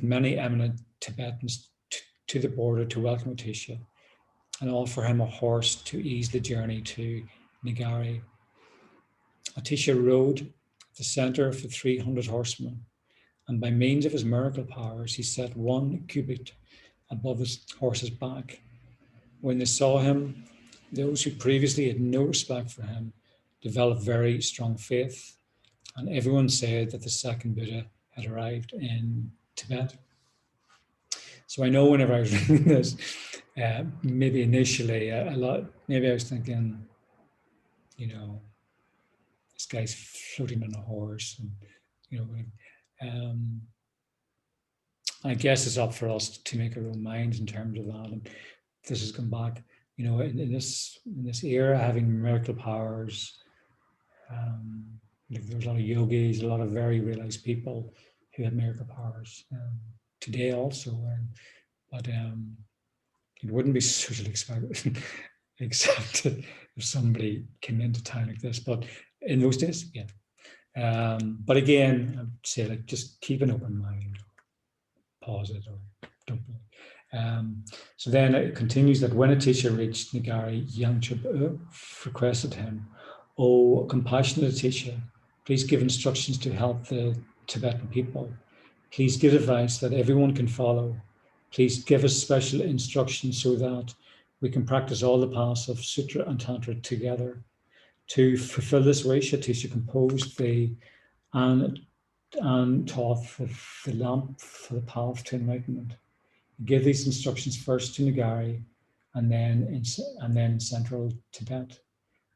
many eminent Tibetans to the border to welcome Atisha and offer him a horse to ease the journey to Nigari. Atisha rode at the center of the 300 horsemen, and by means of his miracle powers, he set 1 cubit above his horse's back. When they saw him, those who previously had no respect for him developed very strong faith, and everyone said that the second Buddha had arrived in Tibet. So I know whenever I was reading this, maybe initially maybe I was thinking, this guy's floating on a horse, and I guess it's up for us to make our own minds in terms of that. And this has come back, in this era, having miracle powers. There's a lot of yogis, a lot of very realized people who have miracle powers today also. But it wouldn't be socially accepted if somebody came into town like this. But in those days, yeah. But again, I'd say just keep an open mind, pause it or don't. So then it continues that when Atisha reached Nigari, Yangchub requested him, "Oh, compassionate Atisha, please give instructions to help the Tibetan people. Please give advice that everyone can follow. Please give us special instructions so that we can practice all the paths of Sutra and Tantra together." To fulfill this wish, Atisha composed and taught the lamp for the path to enlightenment. Give these instructions first to Nigari and then in central Tibet.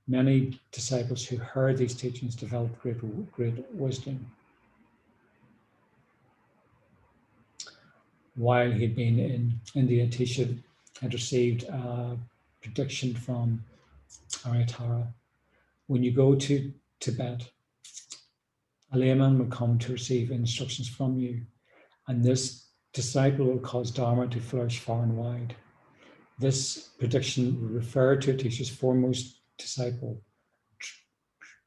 Many disciples who heard these teachings developed great wisdom. While he'd been in India, Atisha had received a prediction from Aryatara. When you go to Tibet, a layman will come to receive instructions from you, and this disciple will cause Dharma to flourish far and wide. This prediction referred to Atisha's foremost disciple,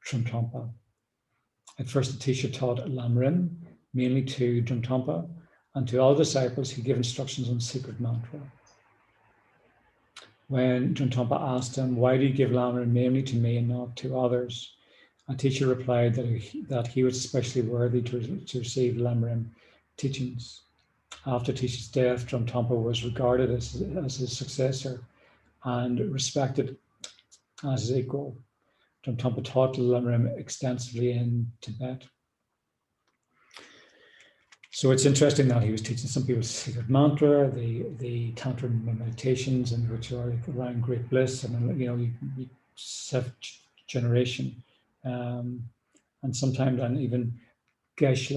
Drumtampa. At first, Atisha taught Lamrim, mainly to Drumtampa, And to all disciples, he gave instructions on secret mantra. When Ajahn Thampa asked him, why do you give Lamrim mainly to me and not to others? A teacher replied that he was especially worthy to receive Lamrim teachings. After teacher's death, Ajahn Thampa was regarded as his successor and respected as his equal. Ajahn Thampa taught Lamrim extensively in Tibet. So it's interesting that he was teaching some people secret mantra, the tantra meditations, and which are around great bliss and self-generation, and sometimes and even Geshe,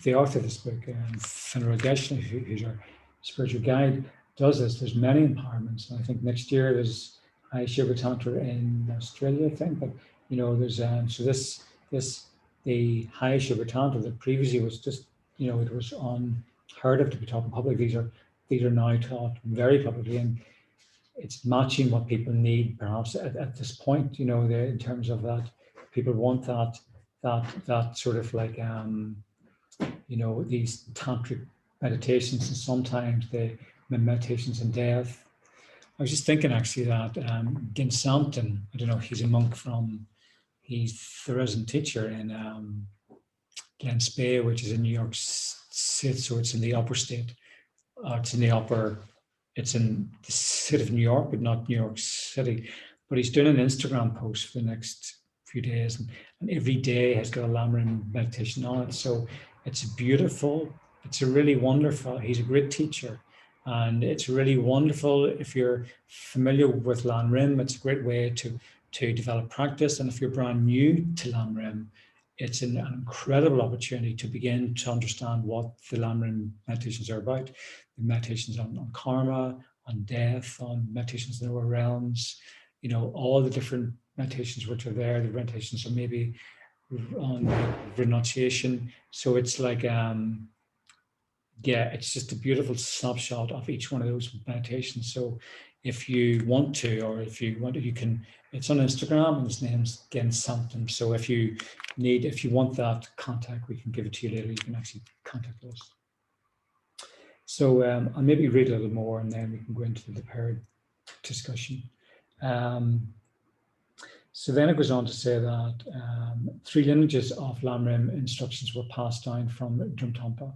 the author of this book, Venerable Geshe, who's our spiritual guide, does this. There's many empowerments, and I think next year there's High Shiva Tantra in Australia, I think. But there's so this the High Shiva Tantra that previously was just it was unheard of to be taught in public. These are now taught very publicly, and it's matching what people need perhaps at this point. In terms of that, people want that sort of like these tantric meditations, and sometimes the meditations in death. I was just thinking actually that Gin Sampton, I don't know, he's a monk he's the resident teacher in Glens Bay, which is in New York State, so it's in the upper state. It's in the city of New York, but not New York City. But he's doing an Instagram post for the next few days, and every day has got a Lamrim meditation on it. So it's beautiful. It's a really wonderful. He's a great teacher, and it's really wonderful. If you're familiar with Lamrim, it's a great way to develop practice. And if you're brand new to Lamrim, it's an incredible opportunity to begin to understand what the Lamrim meditations are about. The meditations on karma, on death, on meditations in the lower realms, all the different meditations which are there, the meditations are maybe on renunciation. So it's like, it's just a beautiful snapshot of each one of those meditations. So if you want to, you can, it's on Instagram, and his name's Gin Sampton. So if you want that contact, we can give it to you later. You can actually contact us. So I'll maybe read a little more, and then we can go into the paired discussion. So then it goes on to say that 3 lineages of Lamrim instructions were passed down from Ajahn Thampa.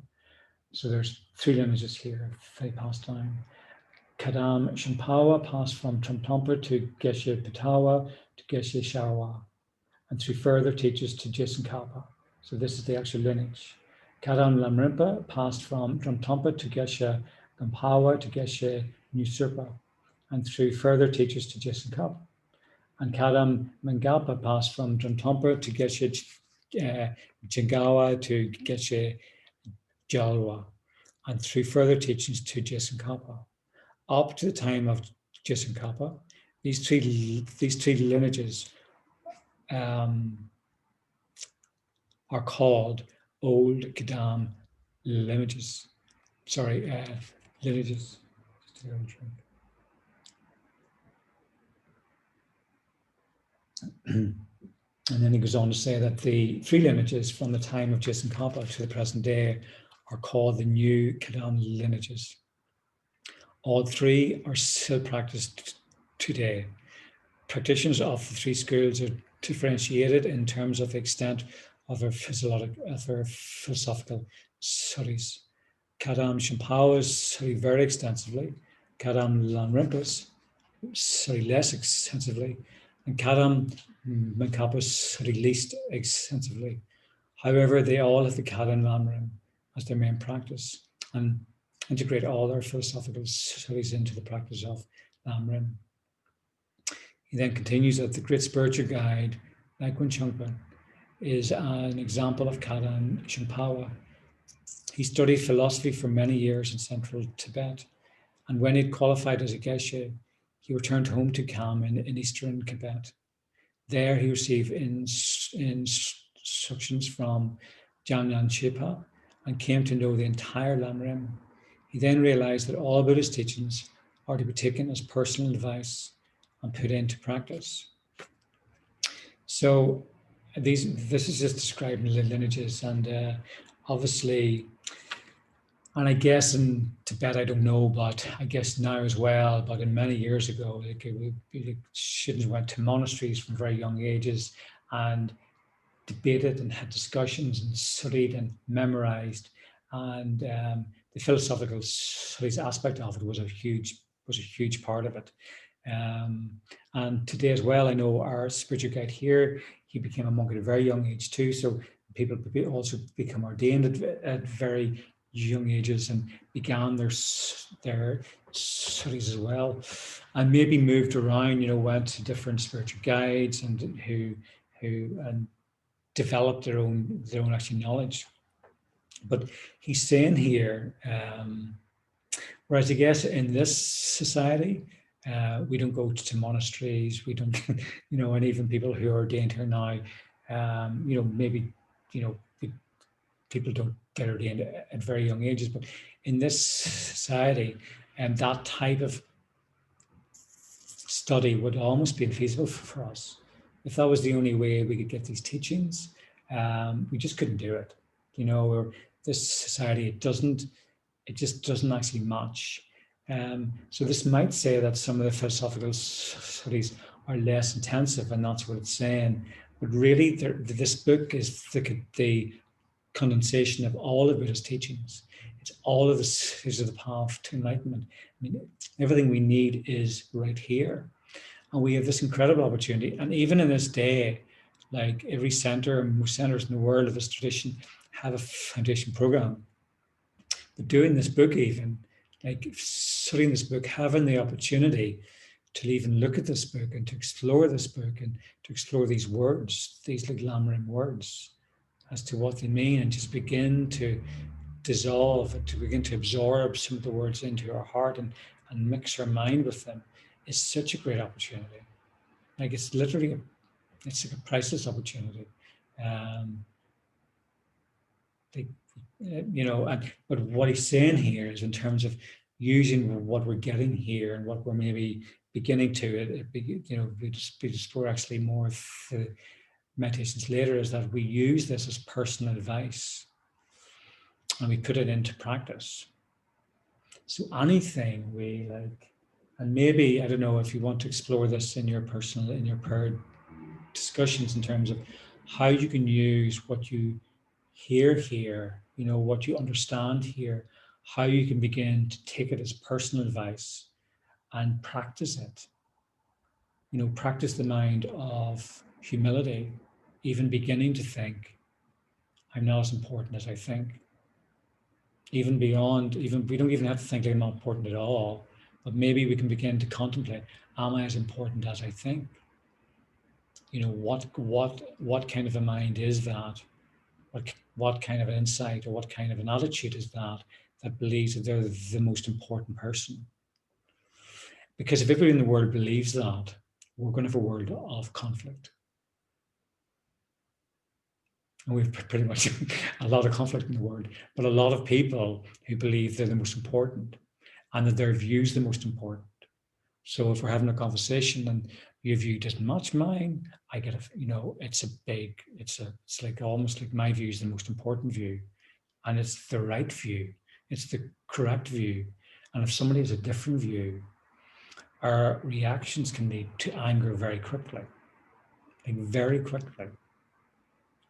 So there's 3 lineages here they passed down. Kadam Shampawa passed from Ajahn Thampa to Geshe Pitawa to Geshe Sharawa, and 3 further teachers to Jason Kappa. So this is the actual lineage. Kadam Lamrimpa passed from Ajahn Thampa to Geshe Gampawa to Geshe Nusurpa, and 3 further teachers to Jason Kappa. And Kadam Mangalpa passed from Ajahn Thampa to Geshe Jingawa to Geshe Jalwa, and 3 further teachings to Jason Kappa. Up to the time of Jason Kappa, these three lineages are called Old Kadam lineages. Lineages. And then he goes on to say that the 3 lineages from the time of Jason Kappa to the present day are called the New Kadam lineages. All 3 are still practiced today. Practitioners of the 3 schools are differentiated in terms of the extent of their philosophical studies. Kadam Shampawas study very extensively. Kadam Lamrimpas study less extensively. And Kadam Mangalpas study least extensively. However, they all have the Kadam Lamrim as their main practice, and integrate all their philosophical studies into the practice of Lamrim. He then continues that the great spiritual guide, Lagwan Chungpa, is an example of Kadam Shampawa. He studied philosophy for many years in central Tibet, and when he qualified as a Geshe, he returned home to Kham in eastern Tibet. There he received instructions from Jamyang Chepa and came to know the entire Lamrim. He then realized that all Buddhist teachings are to be taken as personal advice and put into practice. So this is just describing the lineages, and obviously And I guess in Tibet, I don't know, but I guess now as well, but in many years ago, students went to monasteries from very young ages and debated and had discussions and studied and memorized. And the philosophical studies aspect of it was a huge part of it. And today as well, I know our spiritual guide here, he became a monk at a very young age too. So people also become ordained at very young ages and began their studies as well, and maybe moved around, went to different spiritual guides and who and developed their own actually knowledge. But he's saying here, whereas I guess in this society, we don't go to monasteries, we don't, and even people who are ordained here now, maybe, people don't get ordained at very young ages, but in this society, that type of study would almost be infeasible for us. If that was the only way we could get these teachings, we just couldn't do it. Or this society, it just doesn't actually match. So this might say that some of the philosophical studies are less intensive, and that's what it's saying. But really, this book is the condensation of all of Buddha's teachings. It's all of the stages of the path to enlightenment. I mean, everything we need is right here. And we have this incredible opportunity. And even in this day, like every center, most centers in the world of this tradition have a foundation program. But doing this book, even like studying this book, having the opportunity to even look at this book and to explore this book and to explore these words, these like Lamrim words, as to what they mean, and just begin to dissolve and to begin to absorb some of the words into our heart and mix our mind with them, is such a great opportunity. Like it's literally, it's like a priceless opportunity. But what he's saying here is in terms of using what we're getting here and what we're maybe beginning to, we just explore actually more of the meditations later, is that we use this as personal advice and we put it into practice. So anything we like, and maybe, I don't know if you want to explore this in your prayer discussions in terms of how you can use what you hear here, what you understand here, how you can begin to take it as personal advice and practice it. Practice the mind of humility, even beginning to think, I'm not as important as I think. Even beyond, we don't even have to think like I'm not important at all, but maybe we can begin to contemplate, am I as important as I think? What kind of a mind is that? What kind of an insight or what kind of an attitude is that believes that they're the most important person? Because if everybody in the world believes that, we're going to have a world of conflict. And we've pretty much a lot of conflict in the world, but a lot of people who believe they're the most important and that their view is the most important. So if we're having a conversation and your view doesn't match mine, I get it's like almost like my view is the most important view, and it's the right view, it's the correct view. And if somebody has a different view, our reactions can lead to anger very quickly, like very quickly.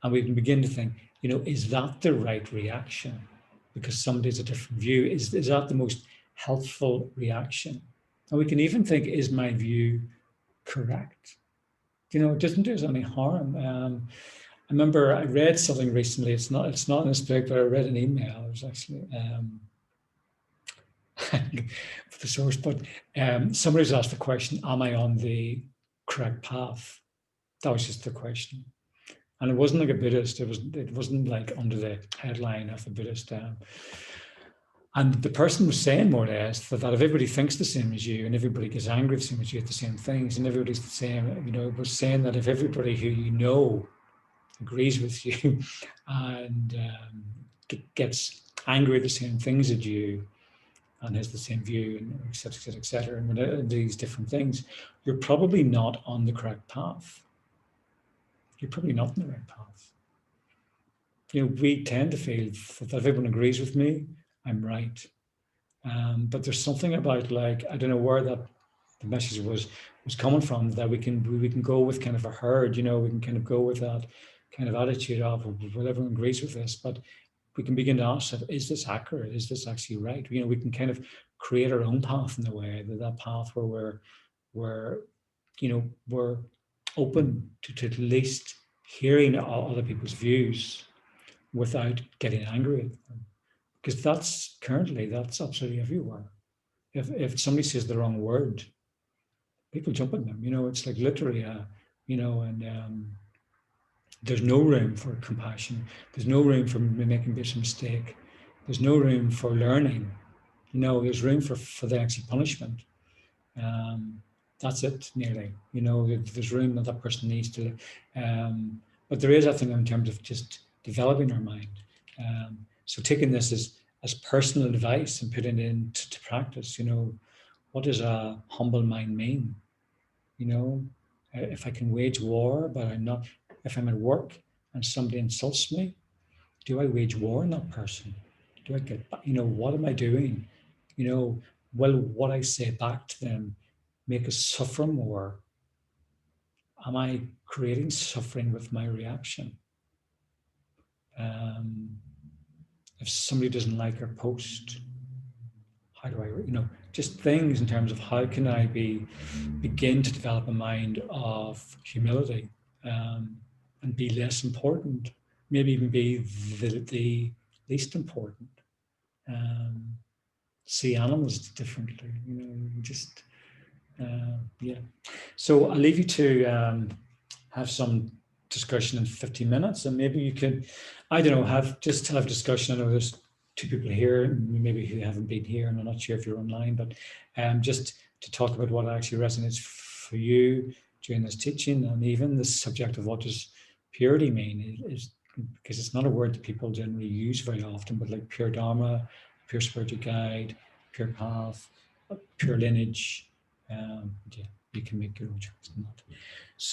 And we can begin to think, is that the right reaction? Because somebody has a different view. Is that the most helpful reaction? And we can even think, is my view correct? It doesn't do us any harm. I remember I read something recently. It's not in this book, but I read an email. It was actually for the source, but somebody's asked the question, am I on the correct path? That was just the question. And it wasn't like a Buddhist, it wasn't like under the headline of a Buddhist. And the person was saying more or less that if everybody thinks the same as you and everybody gets angry the same as you at the same things and everybody's the same, it was saying that if everybody who agrees with you and gets angry at the same things as you and has the same view and et cetera, and these different things, you're probably not on the correct path. You're probably not on the right path. We tend to feel that everyone agrees with me I'm right. But there's something about, like, I don't know where that the message was coming from, that we can go with kind of a herd, we can kind of go with that kind of attitude of, well, everyone agrees with this, but we can begin to ask, is this accurate? Is this actually right? We can kind of create our own path in the way, that path where we're open to at least hearing other people's views without getting angry at them. Because that's absolutely everywhere. If somebody says the wrong word, people jump on them. It's like literally, and there's no room for compassion. There's no room for making a mistake. There's no room for learning. There's room for the actual punishment. That's it, nearly. There's room that person needs to. But there is, I think, in terms of just developing our mind. So taking this as personal advice and putting it into practice. What does a humble mind mean? If I can wage war, but I'm not. If I'm at work and somebody insults me, do I wage war on that person? Do I get, what am I doing? Will what I say back to them make us suffer more? Am I creating suffering with my reaction? If somebody doesn't like our post, how do I, just things in terms of how can I begin to develop a mind of humility, and be less important, maybe even be the least important. See animals differently, just, yeah. So I'll leave you to have some discussion in 15 minutes, and maybe you could, I don't know, have discussion. I know there's two people here, maybe who haven't been here, and I'm not sure if you're online, but just to talk about what actually resonates for you during this teaching, and even the subject of what does purity mean, is because it's not a word that people generally use very often, but like pure Dharma, pure spiritual guide, pure path, pure lineage. Yeah, you can make your own choice in that.